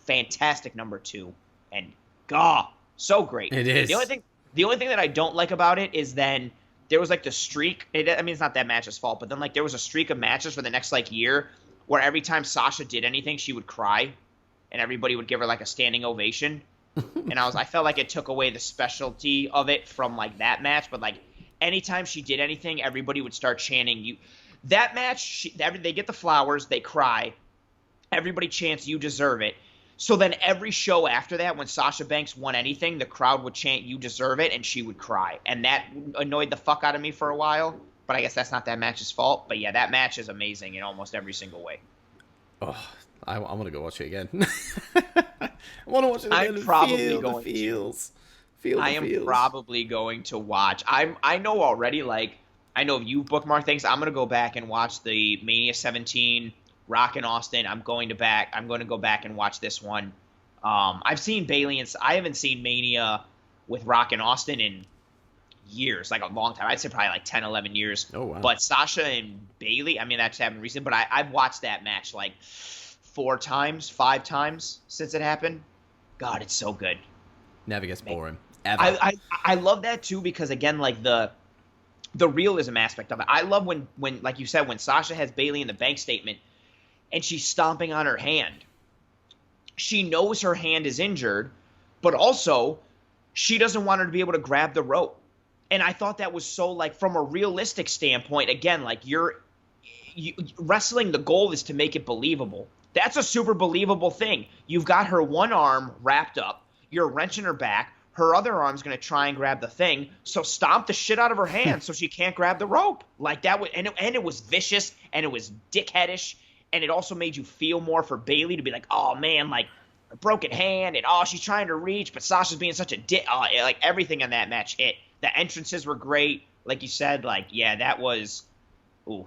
fantastic number 2. And, God, so great. It is. The only thing that I don't like about it is then there was like the streak. It's not that match's fault, but then like there was a streak of matches for the next like year where every time Sasha did anything, she would cry and everybody would give her like a standing ovation. And I felt like it took away the specialty of it from like that match. But like anytime she did anything, everybody would start chanting you. That match, they get the flowers, they cry. Everybody chants, you deserve it. So then every show after that, when Sasha Banks won anything, the crowd would chant, you deserve it, and she would cry. And that annoyed the fuck out of me for a while. But I guess that's not that match's fault. But yeah, that match is amazing in almost every single way. Oh, I want to go watch it again. I want to watch it again. I'm probably going feels. Feel I am feels. probably going to watch. I know already, like, I know you've bookmarked things. I'm going to go back and watch the Mania 17 Rock in Austin. I'm going to go back and watch this one. I've seen Bayley and I haven't seen Mania with Rock in Austin in years, like a long time. I'd say probably like 10, 11 years. Oh, wow. But Sasha and Bayley, I mean, that's happened recently, but I've watched that match like 5 times since it happened. God, it's so good. Never gets boring. Ever. I love that too because again, like the realism aspect of it. I love when like you said, when Sasha has Bayley in the bank statement and she's stomping on her hand. She knows her hand is injured, but also she doesn't want her to be able to grab the rope. And I thought that was so, like, from a realistic standpoint, again, like wrestling, the goal is to make it believable. That's a super believable thing. You've got her one arm wrapped up. You're wrenching her back. Her other arm's going to try and grab the thing. So stomp the shit out of her hand so she can't grab the rope. Like that was, and it was vicious and it was dickheadish. And it also made you feel more for Bayley to be like, oh man, like a broken hand and she's trying to reach, but Sasha's being such a dick. Like everything in that match hit. The entrances were great. Like you said, like, yeah, that was,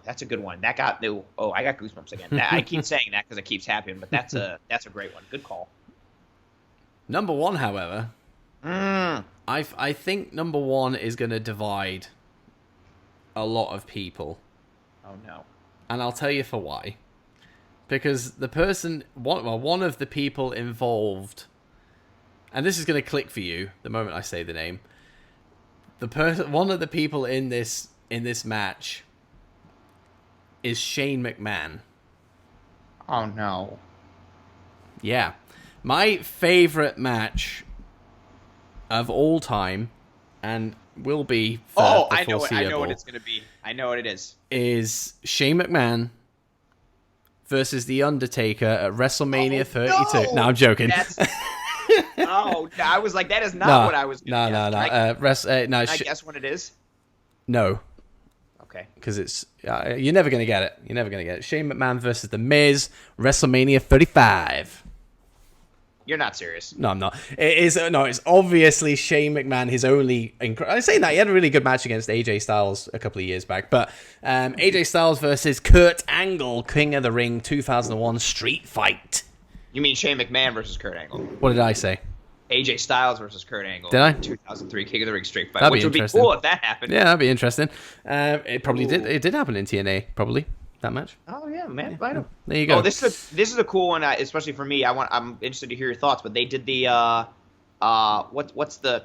that's a good one. That got, I got goosebumps again. I keep saying that because it keeps happening, but that's a great one. Good call. Number 1, however, I think number 1 is going to divide a lot of people. Oh, no. And I'll tell you for why. Because one of the people involved, and this is going to click for you the moment I say the name. One of the people in this match is Shane McMahon. Oh no. Yeah. My favorite match of all time, and will be for the I know foreseeable, what it's gonna be. I know what it is Shane McMahon versus The Undertaker at WrestleMania 32. No, I'm joking. I was like, that is not what I was going to guess. No. Can I guess what it is? No. Okay. Because it's you're never going to get it. Shane McMahon versus The Miz, WrestleMania 35. You're not serious. No, I'm not. It's obviously Shane McMahon, his only... I'm saying that, he had a really good match against AJ Styles a couple of years back, but AJ Styles versus Kurt Angle, King of the Ring 2001 Street Fight. You mean Shane McMahon versus Kurt Angle? What did I say? AJ Styles versus Kurt Angle. Did I? 2003 King of the Ring Street Fight. That'd which be would be interesting. cool if that happened. Yeah, that'd be interesting. It probably did. It did happen in TNA, probably. That match. Oh yeah, man. I know. There you go. Oh, this is a cool one, especially for me. I'm interested to hear your thoughts. But they did the what's the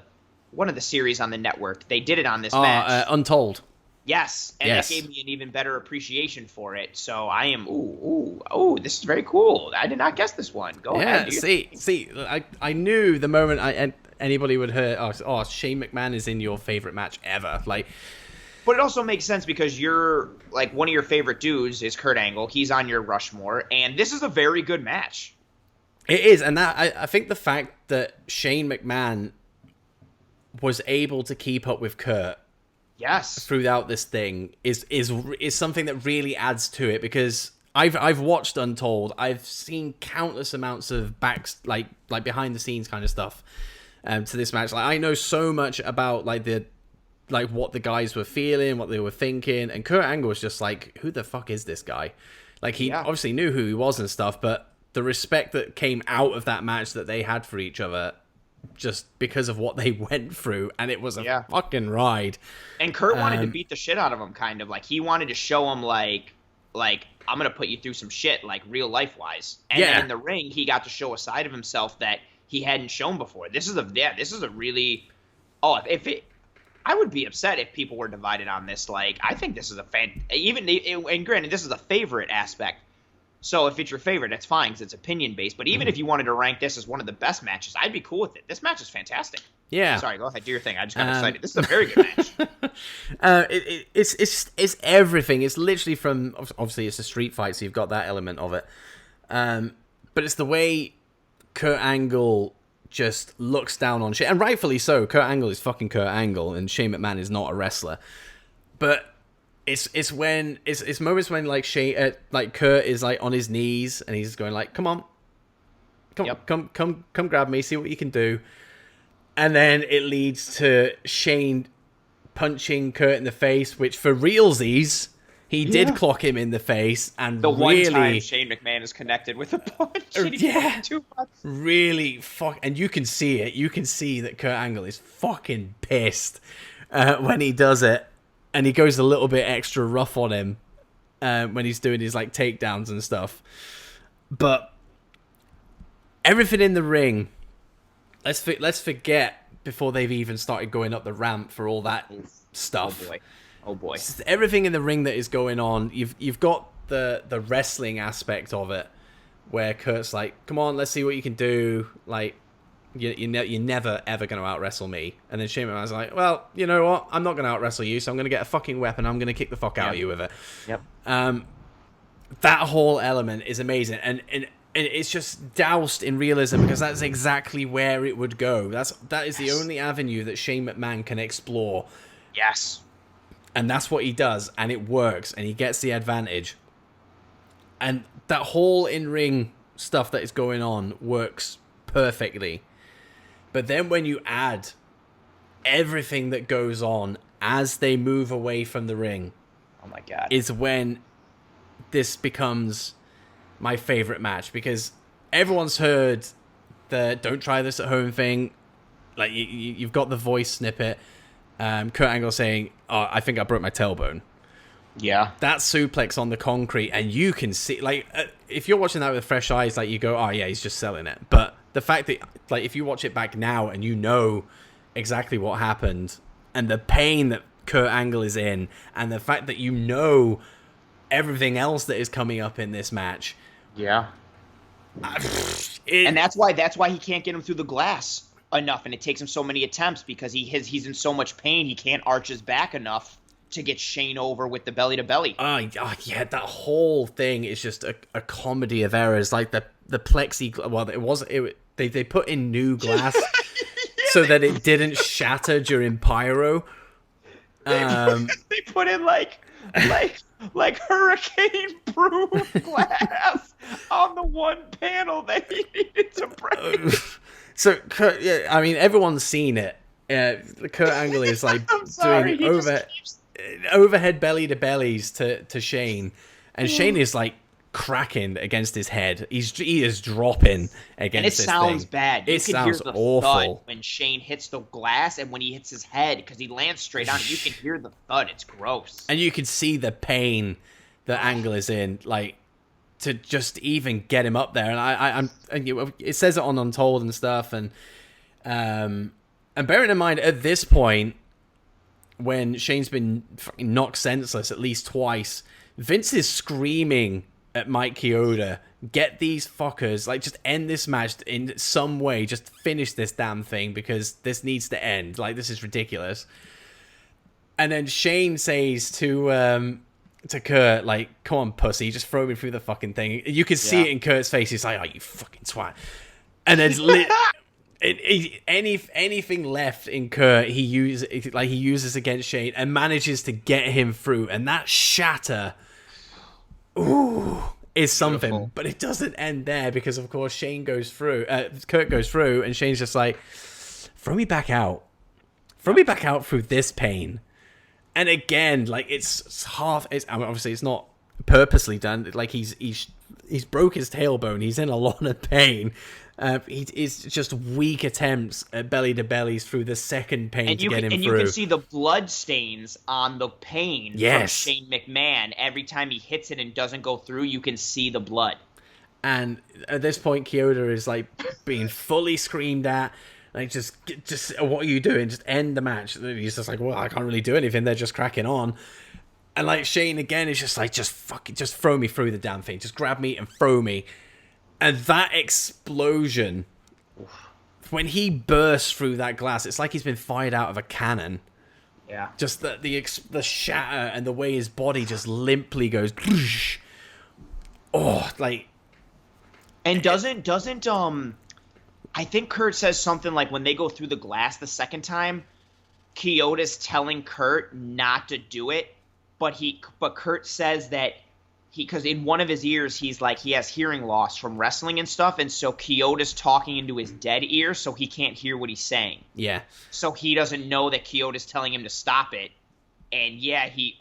one of the series on the network? They did it on this match. Untold. Yes, and yes. That gave me an even better appreciation for it. So I am this is very cool. I did not guess this one. Go ahead. See, I knew the moment anybody would hear, oh, Shane McMahon is in your favorite match ever, like. But it also makes sense because you're like one of your favorite dudes is Kurt Angle. He's on your Rushmore, and this is a very good match. It is, and that I think the fact that Shane McMahon was able to keep up with Kurt, yes, throughout this thing is something that really adds to it, because I've watched Untold. I've seen countless amounts of like behind the scenes kind of stuff to this match. Like I know so much about like what the guys were feeling, what they were thinking, and Kurt Angle was just like, who the fuck is this guy? Like he obviously knew who he was and stuff, but the respect that came out of that match that they had for each other, just because of what they went through, and it was a fucking ride. And Kurt wanted to beat the shit out of him, kind of like he wanted to show him like I'm gonna put you through some shit, like real life wise. And then in the ring, he got to show a side of himself that he hadn't shown before. This is a really I would be upset if people were divided on this. Like, I think this is and granted, this is a favorite aspect. So if it's your favorite, that's fine because it's opinion based. But even if you wanted to rank this as one of the best matches, I'd be cool with it. This match is fantastic. Yeah. Sorry, go ahead, do your thing. I just got excited. This is a very good match. It's everything. It's literally from, obviously it's a street fight, so you've got that element of it. But it's the way Kurt Angle just looks down on Shane, and rightfully so. Kurt Angle is fucking Kurt Angle, and Shane McMahon is not a wrestler. But it's moments when like Kurt is like on his knees and he's going like, come grab me, see what you can do. And then it leads to Shane punching Kurt in the face, which for realsies, he did clock him in the face, and the really, one time Shane McMahon is connected with a punch. Really and you can see it. You can see that Kurt Angle is fucking pissed when he does it, and he goes a little bit extra rough on him when he's doing his like takedowns and stuff. But everything in the ring, let's forget before they've even started going up the ramp for all that stuff. Oh boy. Everything in the ring that is going on, you've got the wrestling aspect of it, where Kurt's like, come on, let's see what you can do. Like, you're never ever going to out wrestle me. And then Shane McMahon's like, well, you know what? I'm not going to out wrestle you, so I'm going to get a fucking weapon. I'm going to kick the fuck out of you with it. Yep. That whole element is amazing, and it's just doused in realism, because that's exactly where it would go. That is the only avenue that Shane McMahon can explore. Yes. And that's what he does, and it works, and he gets the advantage. And that whole in-ring stuff that is going on works perfectly. But then when you add everything that goes on as they move away from the ring, oh my God, is when this becomes my favorite match, because everyone's heard the "don't try this at home" thing. Like you've got the voice snippet. Kurt Angle saying, "Oh, I think I broke my tailbone." Yeah, that suplex on the concrete, and you can see, like, if you're watching that with fresh eyes, like you go, "Oh yeah, he's just selling it." But the fact that, like, if you watch it back now and you know exactly what happened and the pain that Kurt Angle is in, and the fact that you know everything else that is coming up in this match, and that's why he can't get him through the glass. enough, and it takes him so many attempts because he's in so much pain he can't arch his back enough to get Shane over with the belly to belly. Yeah, that whole thing is just a comedy of errors. Like the plexi, well, they put in new glass so that it didn't shatter during pyro. They put in like hurricane-proof glass on the one panel that he needed to break. So Kurt, yeah, I mean everyone's seen it. Kurt Angle is like doing overhead belly to bellies to Shane, and Shane is like cracking against his head. He is dropping against this thing. And it sounds bad. It sounds awful when Shane hits the glass and when he hits his head because he lands straight on it. You can hear the thud. It's gross. And you can see the pain that Angle is in, like to just even get him up there. And it says it on Untold and stuff. And bearing in mind at this point, when Shane's been knocked senseless at least twice, Vince is screaming at Mike Chioda, get these fuckers, like, just end this match in some way, just finish this damn thing, because this needs to end. Like, this is ridiculous. And then Shane says to Kurt, like, come on, pussy, just throw me through the fucking thing. You can see it in Kurt's face. He's like, oh, you fucking twat. And then anything left in Kurt, he uses against Shane and manages to get him through. And that shatter, is something. Beautiful. But it doesn't end there because, of course, Kurt goes through, and Shane's just like, throw me back out. Throw me back out through this pain. And again, like, obviously it's not purposely done. Like, he's broke his tailbone. He's in a lot of pain. It's just weak attempts at belly to bellies through the second pain to get him through. And you can see the blood stains on the pain from Shane McMahon. Every time he hits it and doesn't go through, you can see the blood. And at this point, Chioda is like being fully screamed at. Like, just what are you doing? Just end the match. He's just like, well, I can't really do anything. They're just cracking on. And like Shane again is just like, just throw me through the damn thing. Just grab me and throw me. And that explosion, when he bursts through that glass, it's like he's been fired out of a cannon. Yeah. Just the shatter and the way his body just limply goes. Oh, like. And doesn't I think Kurt says something like when they go through the glass the second time, Chioda's telling Kurt not to do it, but Kurt says that because in one of his ears, he's like, he has hearing loss from wrestling and stuff, and so Chioda's talking into his dead ear, so he can't hear what he's saying. Yeah. So he doesn't know that Chioda's telling him to stop it, and yeah, he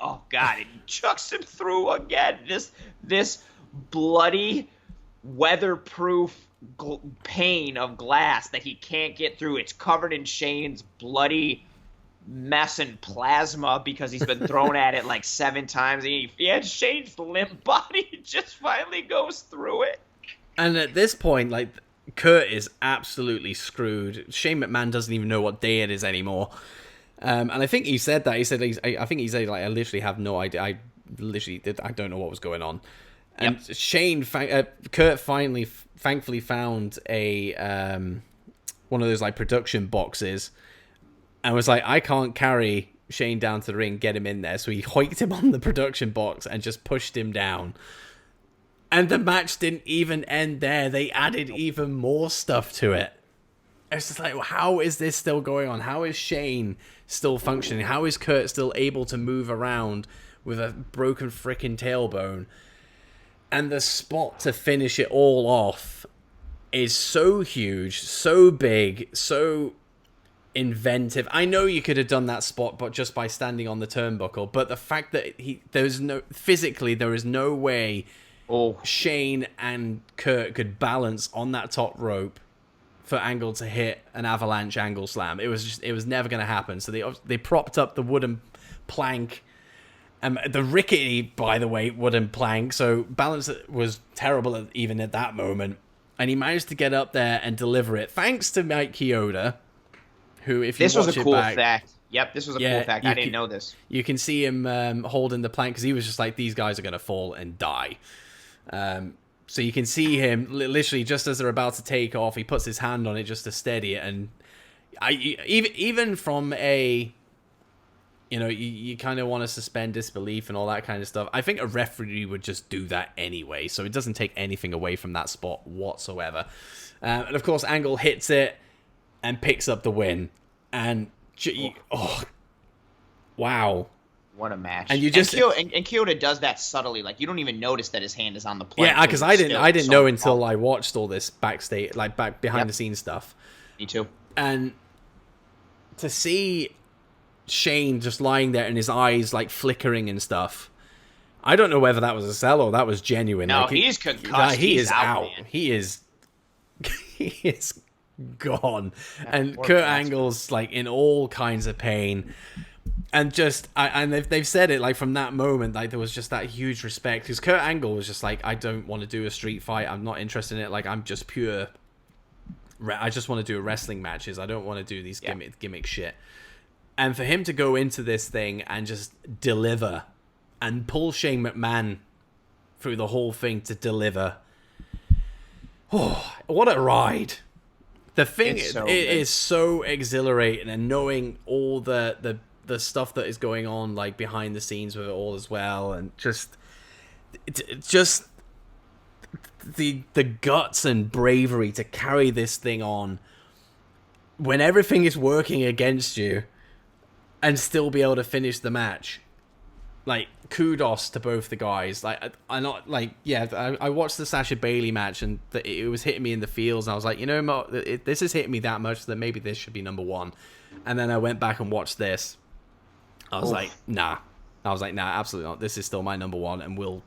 chucks him through again. This bloody, weatherproof pane of glass that he can't get through. It's covered in Shane's bloody mess and plasma because he's been thrown at it like 7 times. And Shane's limp body just finally goes through it. And at this point, like, Kurt is absolutely screwed. Shane McMahon doesn't even know what day it is anymore. And I think he said that. He said, I think he said, like, I literally have no idea. I don't know what was going on. And Kurt finally, thankfully, found a one of those like production boxes, and was like, I can't carry Shane down to the ring, get him in there. So he hoiked him on the production box and just pushed him down. And the match didn't even end there. They added even more stuff to it. It's just like, how is this still going on? How is Shane still functioning? How is Kurt still able to move around with a broken frickin' tailbone? And the spot to finish it all off is so huge, so big, so inventive. I know you could have done that spot but just by standing on the turnbuckle, but the fact that there is no way Shane and Kurt could balance on that top rope for Angle to hit an avalanche angle slam. It was never going to happen. So they propped up the wooden plank, the rickety, by the way, wooden plank. So balance was terrible even at that moment, and he managed to get up there and deliver it thanks to Mike Chioda. Who, if you this was watch a it cool back, fact. Yep, this was a cool fact. I didn't know this. You can see him holding the plank because he was just like, these guys are going to fall and die. So you can see him literally just as they're about to take off, he puts his hand on it just to steady it, and Even from a, you kind of want to suspend disbelief and all that kind of stuff. I think a referee would just do that anyway, so it doesn't take anything away from that spot whatsoever. And of course, Angle hits it and picks up the win. And wow. What a match! And you just and Kyoto does that subtly, like you don't even notice that his hand is on the plate. Yeah, because I didn't know until I watched all this backstage, like back behind the scenes stuff. Me too. And to see Shane just lying there and his eyes like flickering and stuff, I don't know whether that was a sell or that was genuine. No, like, he's concussed. He is out. Man. He is gone. And Kurt Angle's like in all kinds of pain. And they've said it, like, from that moment, like, there was just that huge respect. Because Kurt Angle was just like, I don't want to do a street fight. I'm not interested in it. Like, I'm just pure... I just want to do wrestling matches. I don't want to do these gimmick shit. And for him to go into this thing and just deliver and pull Shane McMahon through the whole thing to deliver... Oh, what a ride. The thing is so exhilarating, and knowing all the stuff that is going on, like, behind the scenes with it all as well, and just the guts and bravery to carry this thing on when everything is working against you and still be able to finish the match. Like, kudos to both the guys. Like, I watched the Sasha Bailey match, and it was hitting me in the feels, and I was like, this is hitting me that much that maybe this should be number one. And then I went back and watched this. I was like, nah. Absolutely not. This is still my number one and will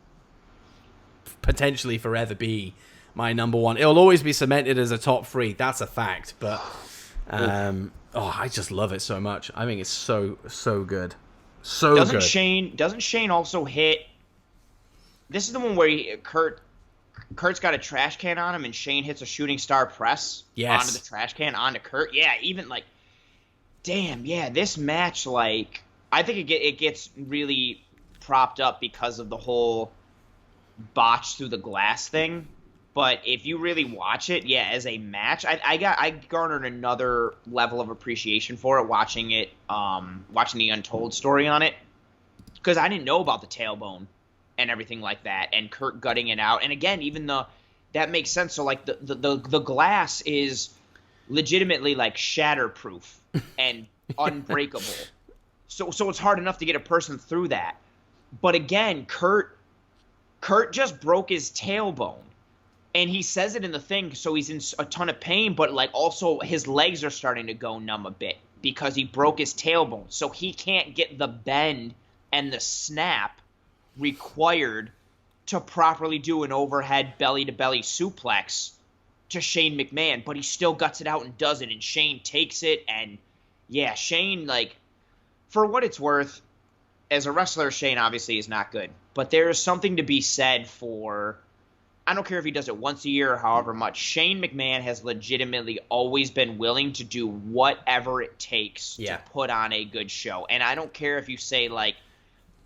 potentially forever be my number one. It'll always be cemented as a top three. That's a fact. But, I just love it so much. I think it's so good. So doesn't good. Doesn't Shane also hit... This is the one where Kurt's got a trash can on him, and Shane hits a shooting star press onto the trash can, onto Kurt. Yeah, even, like... Damn, yeah, this match, like... I think it gets really propped up because of the whole botch through the glass thing. But if you really watch it, yeah, as a match, I garnered another level of appreciation for it watching it, watching the Untold story on it, because I didn't know about the tailbone and everything like that, and Kurt gutting it out. And again, even that makes sense. So like the glass is legitimately like shatterproof and unbreakable. So it's hard enough to get a person through that. But again, Kurt just broke his tailbone. And he says it in the thing, so he's in a ton of pain, but like also his legs are starting to go numb a bit because he broke his tailbone. So he can't get the bend and the snap required to properly do an overhead belly-to-belly suplex to Shane McMahon. But he still guts it out and does it, and Shane takes it. And yeah, Shane, like, for what it's worth, as a wrestler, Shane obviously is not good. But there is something to be said for... I don't care if he does it once a year or however much. Shane McMahon has legitimately always been willing to do whatever it takes to put on a good show. And I don't care if you say, like,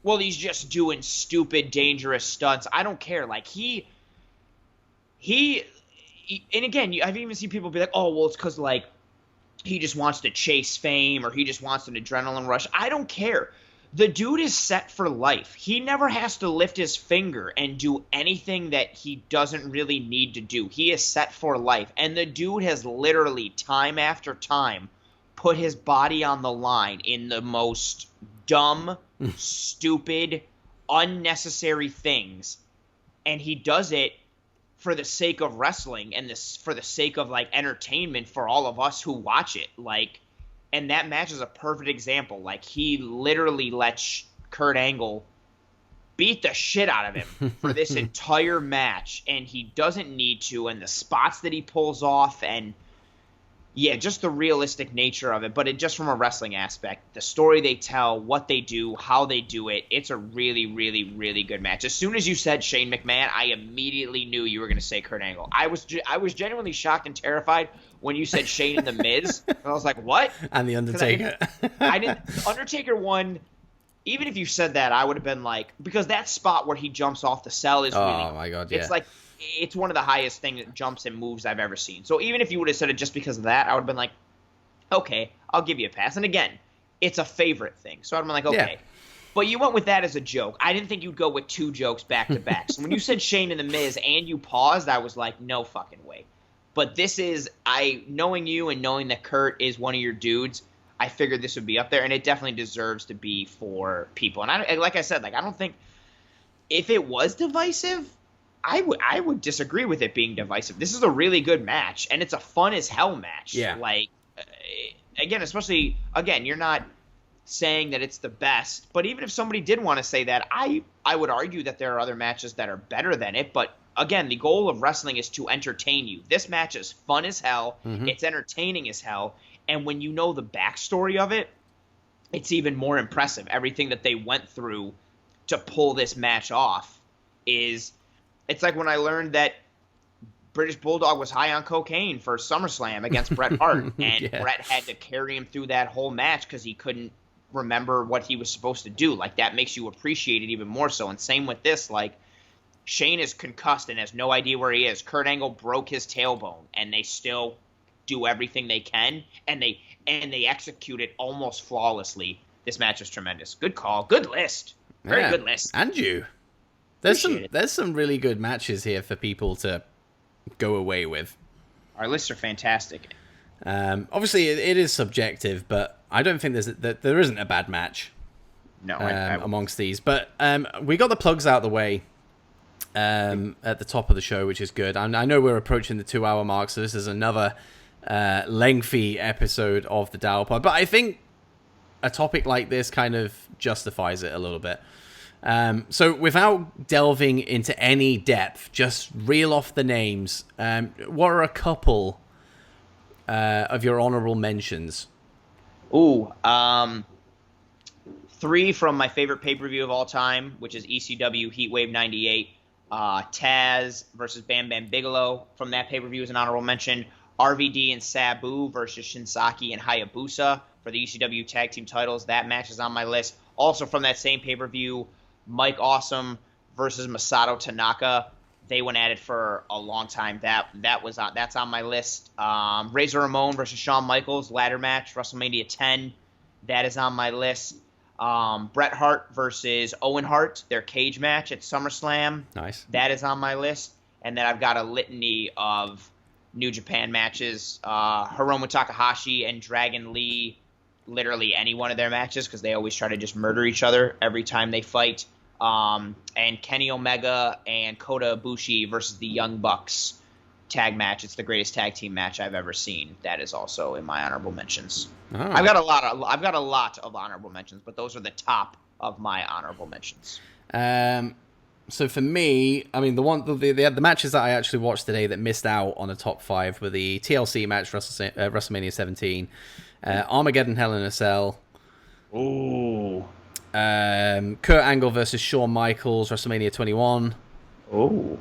well, he's just doing stupid, dangerous stunts. I don't care. Like, he and again, I've even seen people be like, oh, well, it's because, like, he just wants to chase fame or he just wants an adrenaline rush. I don't care. The dude is set for life. He never has to lift his finger and do anything that he doesn't really need to do. He is set for life. And the dude has literally, time after time, put his body on the line in the most dumb, stupid, unnecessary things. And he does it for the sake of wrestling and for the sake of, like, entertainment for all of us who watch it. Like... And that match is a perfect example. Like, he literally lets Kurt Angle beat the shit out of him for this entire match, and he doesn't need to, and the spots that he pulls off, and yeah, just the realistic nature of it. But just from a wrestling aspect, the story they tell, what they do, how they do it, it's a really, really, really good match. As soon as you said Shane McMahon, I immediately knew you were going to say Kurt Angle. I was genuinely shocked and terrified when you said Shane and The Miz. And I was like, what? And The Undertaker. I didn't. Undertaker won. Even if you said that, I would have been like, because that spot where he jumps off the cell is really. Oh my god! Yeah. It's like, it's one of the highest jumps and moves I've ever seen. So even if you would have said it just because of that, I would have been like, Okay, I'll give you a pass. And again, it's a favorite thing. So I'm like, okay. Yeah. But you went with that as a joke. I didn't think you'd go with 2 jokes back to back. So when you said Shane and The Miz and you paused, I was like, no fucking way. But this is, knowing you and knowing that Kurt is one of your dudes, I figured this would be up there, and it definitely deserves to be for people. And like I said, like, I don't think, if it was divisive, I would disagree with it being divisive. This is a really good match, and it's a fun as hell match. Yeah. Like, again, especially, again, you're not saying that it's the best, but even if somebody did want to say that, I would argue that there are other matches that are better than it. But again, the goal of wrestling is to entertain you. This match is fun as hell. Mm-hmm. It's entertaining as hell. And when you know the backstory of it, it's even more impressive. Everything that they went through to pull this match off it's like when I learned that British Bulldog was high on cocaine for SummerSlam against Bret Hart, and Yeah. Bret had to carry him through that whole match because he couldn't remember what he was supposed to do. Like, that makes you appreciate it even more so. And same with this, like, Shane is concussed and has no idea where he is. Kurt Angle broke his tailbone, and they still do everything they can, and they execute it almost flawlessly. This match is tremendous. Good call. Good list. Very good list. And you. There's Appreciate some really good matches here for people to go away with. Our lists are fantastic. Obviously, it is subjective, but I don't think there isn't a bad match No, amongst these. But we got the plugs out of the way at the top of the show, which is good. I know we're approaching the 2-hour mark, so this is another lengthy episode of the DOWPOD. But I think a topic like this kind of justifies it a little bit. So without delving into any depth, just reel off the names. What are a couple of your honorable mentions? Ooh, 3 from my favorite pay-per-view of all time, which is ECW Heatwave 98. Taz versus Bam Bam Bigelow from that pay-per-view is an honorable mention. RVD and Sabu versus Shinsaki and Hayabusa for the ECW Tag Team titles. That match is on my list. Also from that same pay-per-view, Mike Awesome versus Masato Tanaka. They went at it for a long time. That's on my list. Razor Ramon versus Shawn Michaels ladder match, WrestleMania 10. That is on my list. Bret Hart versus Owen Hart, their cage match at SummerSlam. Nice. That is on my list. And then I've got a litany of New Japan matches. Hiromu Takahashi and Dragon Lee, literally any one of their matches, because they always try to just murder each other every time they fight. And Kenny Omega and Kota Ibushi versus the Young Bucks tag match. It's the greatest tag team match I've ever seen. That is also in my honorable mentions. Oh. I've got a lot of honorable mentions, but those are the top of my honorable mentions. So for me, I mean, the matches that I actually watched today that missed out on a top 5 were the TLC match, WrestleMania 17, Armageddon Hell in a Cell. Ooh. Kurt Angle versus Shawn Michaels, WrestleMania 21. Ooh.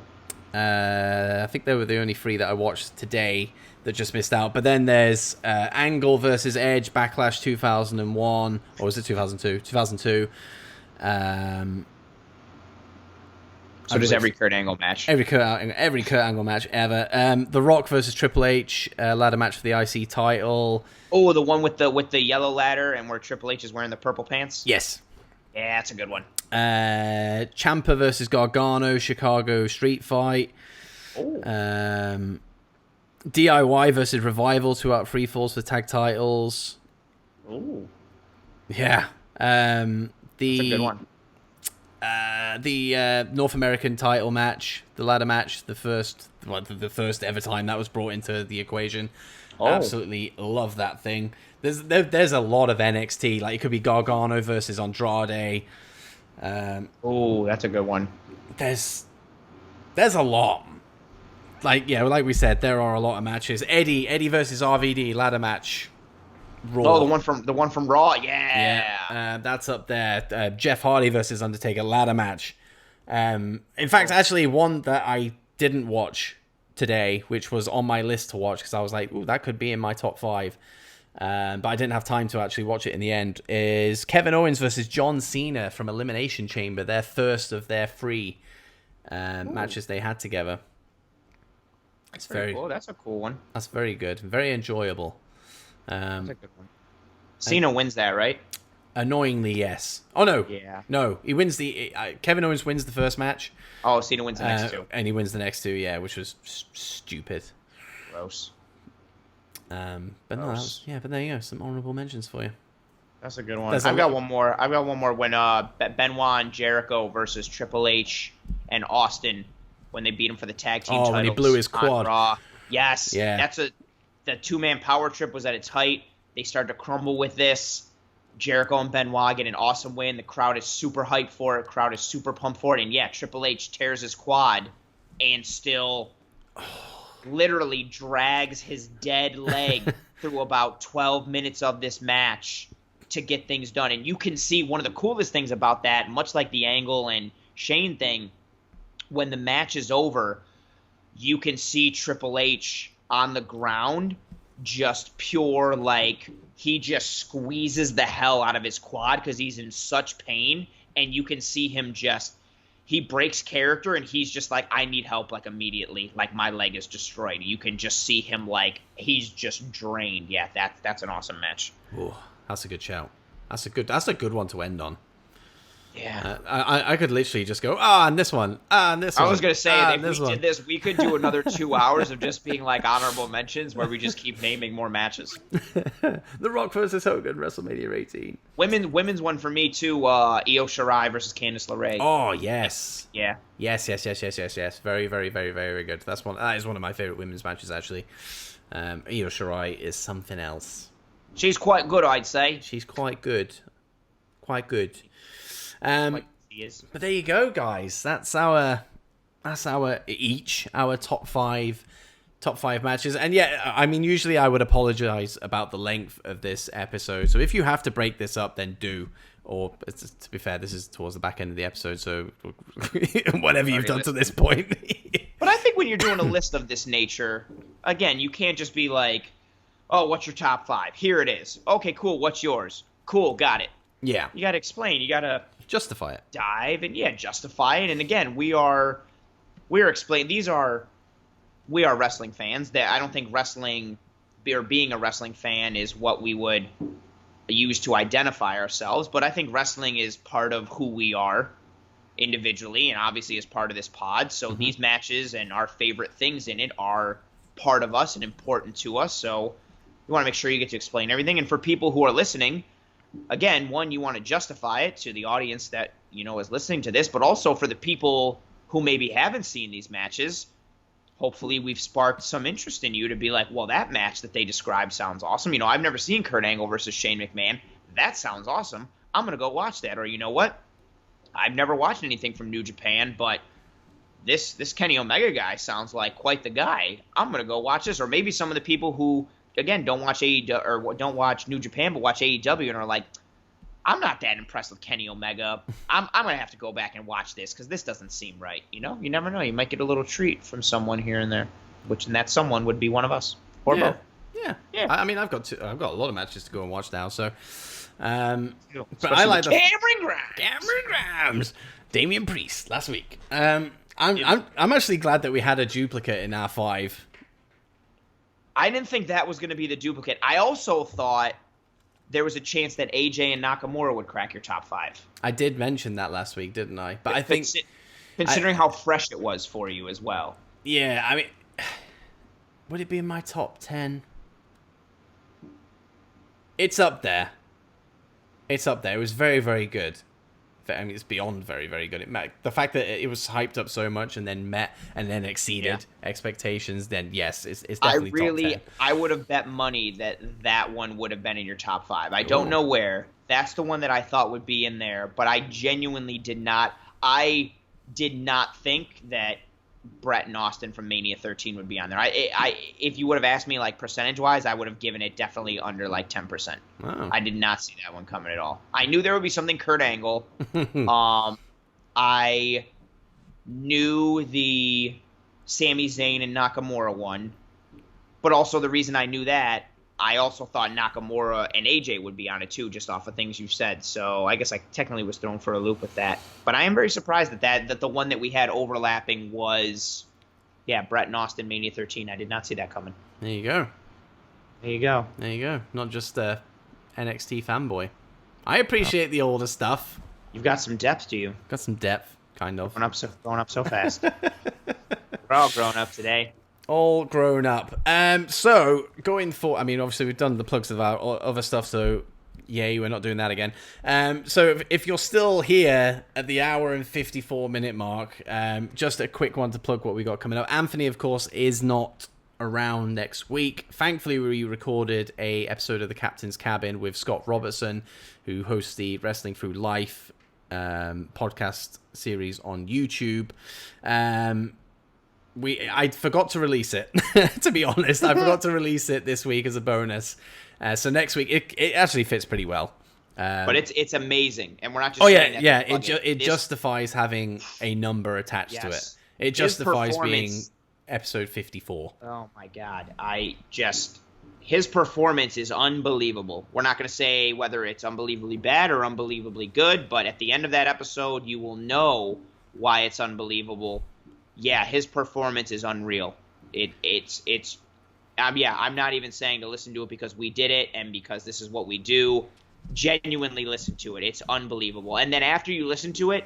I think they were the only 3 that I watched today that just missed out. But then there's Angle versus Edge, Backlash 2001. Or was it 2002? 2002. So does every Kurt Angle match. Every Kurt Angle match ever. The Rock versus Triple H, ladder match for the IC title. Oh, the one with the yellow ladder and where Triple H is wearing the purple pants? Yes. Yeah, that's a good one. Ciampa versus Gargano, Chicago street fight. Oh. DIY versus Revival, 2 out of 3 falls for tag titles. Ooh. Yeah. That's a good one. The North American title match, the ladder match, the first ever time that was brought into the equation. Oh. Absolutely love that thing. There's a lot of NXT. Like, it could be Gargano versus Andrade. Oh, that's a good one. There's a lot. Like we said, there are a lot of matches. Eddie versus RVD ladder match. Raw. Oh, the one from Raw. Yeah. That's up there. Jeff Hardy versus Undertaker ladder match. In fact, actually, one that I didn't watch today, which was on my list to watch because I was like, ooh, that could be in my top 5. But I didn't have time to actually watch it in the end, is Kevin Owens versus John Cena from Elimination Chamber, their first of their 3 matches they had together. That's very cool. That's a cool one. That's very good. Very enjoyable. That's a good one. Cena wins that, right? Annoyingly, yes. Oh, no. Yeah. No, he wins Kevin Owens wins the first match. Oh, Cena wins the next two. And he wins the next two, yeah, which was stupid. Gross. But no, but there you go. Some honorable mentions for you. That's a good one. I've got one more. When Benoit and Jericho versus Triple H and Austin when they beat him for the tag team titles. When he blew his quad. Raw. Yes. Yeah. The 2-man power trip was at its height. They started to crumble with this. Jericho and Benoit get an awesome win. The crowd is super hyped for it. Crowd is super pumped for it. And yeah, Triple H tears his quad and still literally drags his dead leg through about 12 minutes of this match to get things done. And you can see one of the coolest things about that, much like the Angle and Shane thing, when the match is over, you can see Triple H on the ground just pure, like, he just squeezes the hell out of his quad because he's in such pain, and you can see him he breaks character, and he's just like, I need help, like, immediately. Like, my leg is destroyed. You can just see him, like, he's just drained. Yeah, that's an awesome match. Ooh, that's a good shout. That's a good one to end on. Yeah. I could literally just go, and this one, and this one. I was going to say, if we did this, we could do another 2 hours of just being like honorable mentions where we just keep naming more matches. The Rock versus Hogan, WrestleMania 18. Women's one for me, too, Io Shirai versus Candice LeRae. Oh, yes. Yeah. Yes. Very, very, very, very good. That is one of my favorite women's matches, actually. Io Shirai is something else. She's quite good, I'd say. She's quite good. Quite good. Like she is. But there you go, guys. That's our top five matches. And yeah, I mean, usually I would apologize about the length of this episode. So if you have to break this up, then do. Or to be fair, this is towards the back end of the episode, so whatever you've done to this point. But I think when you're doing a list of this nature, again, you can't just be like, oh, what's your top 5? Here it is. Okay, cool. What's yours? Cool, got it. Yeah. You got to explain. You got to justify it. Dive and justify it. And again, we're explaining. We are wrestling fans. That I don't think wrestling or being a wrestling fan is what we would use to identify ourselves. But I think wrestling is part of who we are individually, and obviously is part of this pod. So these matches and our favorite things in it are part of us and important to us. So you want to make sure you get to explain everything. And for people who are listening, again, one, you want to justify it to the audience that, is listening to this, but also for the people who maybe haven't seen these matches, hopefully we've sparked some interest in you to be like, well, that match that they described sounds awesome. I've never seen Kurt Angle versus Shane McMahon. That sounds awesome. I'm going to go watch that. Or you know what? I've never watched anything from New Japan, but this Kenny Omega guy sounds like quite the guy. I'm going to go watch this. Or maybe some of the people who, again, don't watch AEW or don't watch New Japan, but watch AEW and are like, I'm not that impressed with Kenny Omega. I'm going to have to go back and watch this because this doesn't seem right. You never know. You might get a little treat from someone here and there, and that someone would be one of us or both. Yeah. I mean, I've got a lot of matches to go and watch now. So, but especially I like Cameron Grimes, Damian Priest last week. I'm actually glad that we had a duplicate in our 5. I didn't think that was going to be the duplicate. I also thought there was a chance that AJ and Nakamura would crack your top 5. I did mention that last week, didn't I? But I think, considering how fresh it was for you as well. Yeah, I mean, would it be in my top 10? It's up there. It was very, very good. I mean, it's beyond very, very good. The fact that it was hyped up so much and then met and then exceeded expectations, then yes, it's definitely top 10. I would have bet money that one would have been in your top 5. I don't know where. That's the one that I thought would be in there, but I genuinely did not. I did not think that Brett and Austin from Mania 13 would be on there. If you would have asked me like percentage-wise, I would have given it definitely under like 10%. Wow. I did not see that one coming at all. I knew there would be something Kurt Angle. I knew the Sami Zayn and Nakamura one, but also the reason I knew that, I also thought Nakamura and AJ would be on it too, just off of things you said. So I guess I technically was thrown for a loop with that. But I am very surprised that the one that we had overlapping was, Brett and Austin Mania 13. I did not see that coming. There you go. There you go. There you go. Not just a NXT fanboy. I appreciate the older stuff. You've got some depth to you. Got some depth, kind of. Going up so fast. We're all grown up today. All grown up. So, going for... I mean, obviously, we've done the plugs of our other stuff, so... Yay, we're not doing that again. So if you're still here at the hour and 54-minute mark, just a quick one to plug what we got coming up. Anthony, of course, is not around next week. Thankfully, we recorded a episode of The Captain's Cabin with Scott Robertson, who hosts the Wrestling Through Life podcast series on YouTube. I forgot to release it, to be honest. I forgot to release it this week as a bonus. So next week, it actually fits pretty well. But it's amazing, and we're not just saying that it justifies having a number attached to it. It justifies being episode 54. Oh my God, his performance is unbelievable. We're not going to say whether it's unbelievably bad or unbelievably good, but at the end of that episode, you will know why it's unbelievable. Yeah, his performance is unreal. I'm not even saying to listen to it because we did it and because this is what we do. Genuinely listen to it. It's unbelievable. And then after you listen to it,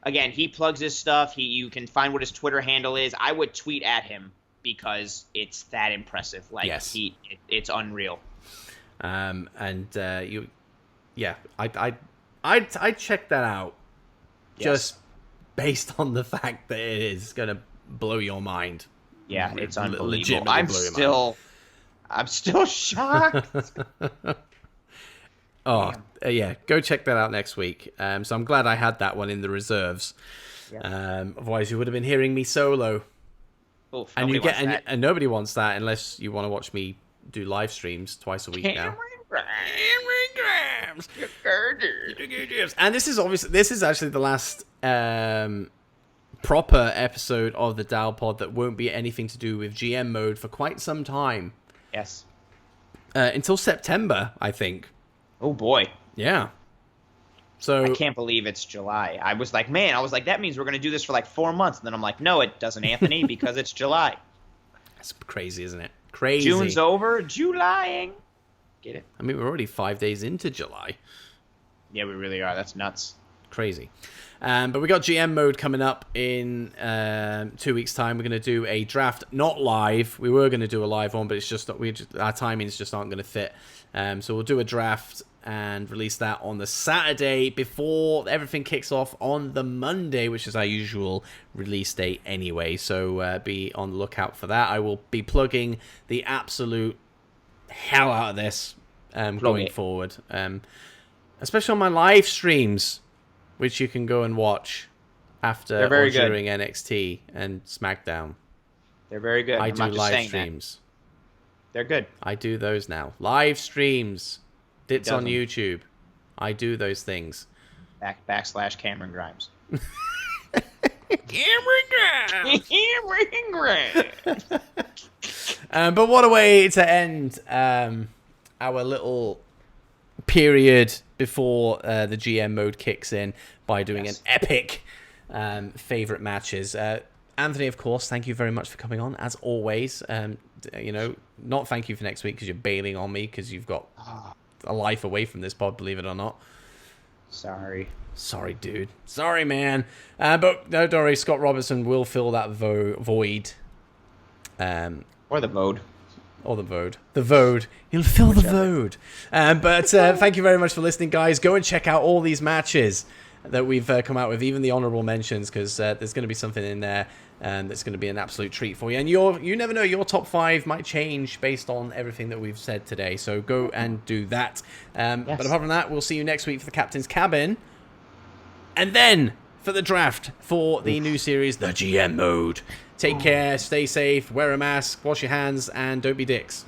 again, he plugs his stuff. You can find what his Twitter handle is. I would tweet at him because it's that impressive. Like, yes. It's unreal. I'd check that out. Yes. Just based on the fact that it is going to blow your mind. Yeah, it's unbelievable. I'm still shocked. Yeah, go check that out next week. So I'm glad I had that one in the reserves. Yeah. Otherwise, you would have been hearing me solo. Oof, and nobody wants that unless you want to watch me do live streams twice a week now. And this is actually the last proper episode of the DOWPOD that won't be anything to do with GM mode for quite some time. Yes. Until September, I think. Oh boy. Yeah. So I can't believe it's July. I was like, that means we're going to do this for like 4 months. And then I'm like, no, it doesn't, Anthony, because it's July. That's crazy, isn't it? Crazy. June's over. Julying. Get it? I mean, we're already 5 days into July. Yeah, we really are. That's nuts. Crazy. But we got GM mode coming up in 2 weeks' time. We're going to do a draft, not live. We were going to do a live one, but it's just our timings just aren't going to fit. So we'll do a draft and release that on the Saturday before everything kicks off on the Monday, which is our usual release date anyway. So be on the lookout for that. I will be plugging the absolute hell out of this going forward, especially on my live streams, which you can go and watch after or during NXT and SmackDown. They're very good. I do live streams. They're good. I do those now. Live streams. Dits on YouTube. I do those things. / Cameron Grimes. Cameron Grimes. But what a way to end our little period before the GM mode kicks in by doing an epic favorite matches. Anthony, of course, thank you very much for coming on, as always. Not thank you for next week because you're bailing on me because you've got a life away from this pod, believe it or not. Sorry, dude. Sorry, man. But no, don't worry. Scott Robertson will fill that void. Or the Vode. Or the Vode. The Vode. He'll fill the Vode. But thank you very much for listening, guys. Go and check out all these matches that we've come out with, even the honorable mentions, because there's going to be something in there that's going to be an absolute treat for you. And you never know, your top 5 might change based on everything that we've said today. So go and do that. But apart from that, we'll see you next week for the Captain's Cabin. And then for the draft for the new series, the GM mode. Take care, stay safe, wear a mask, wash your hands, and don't be dicks.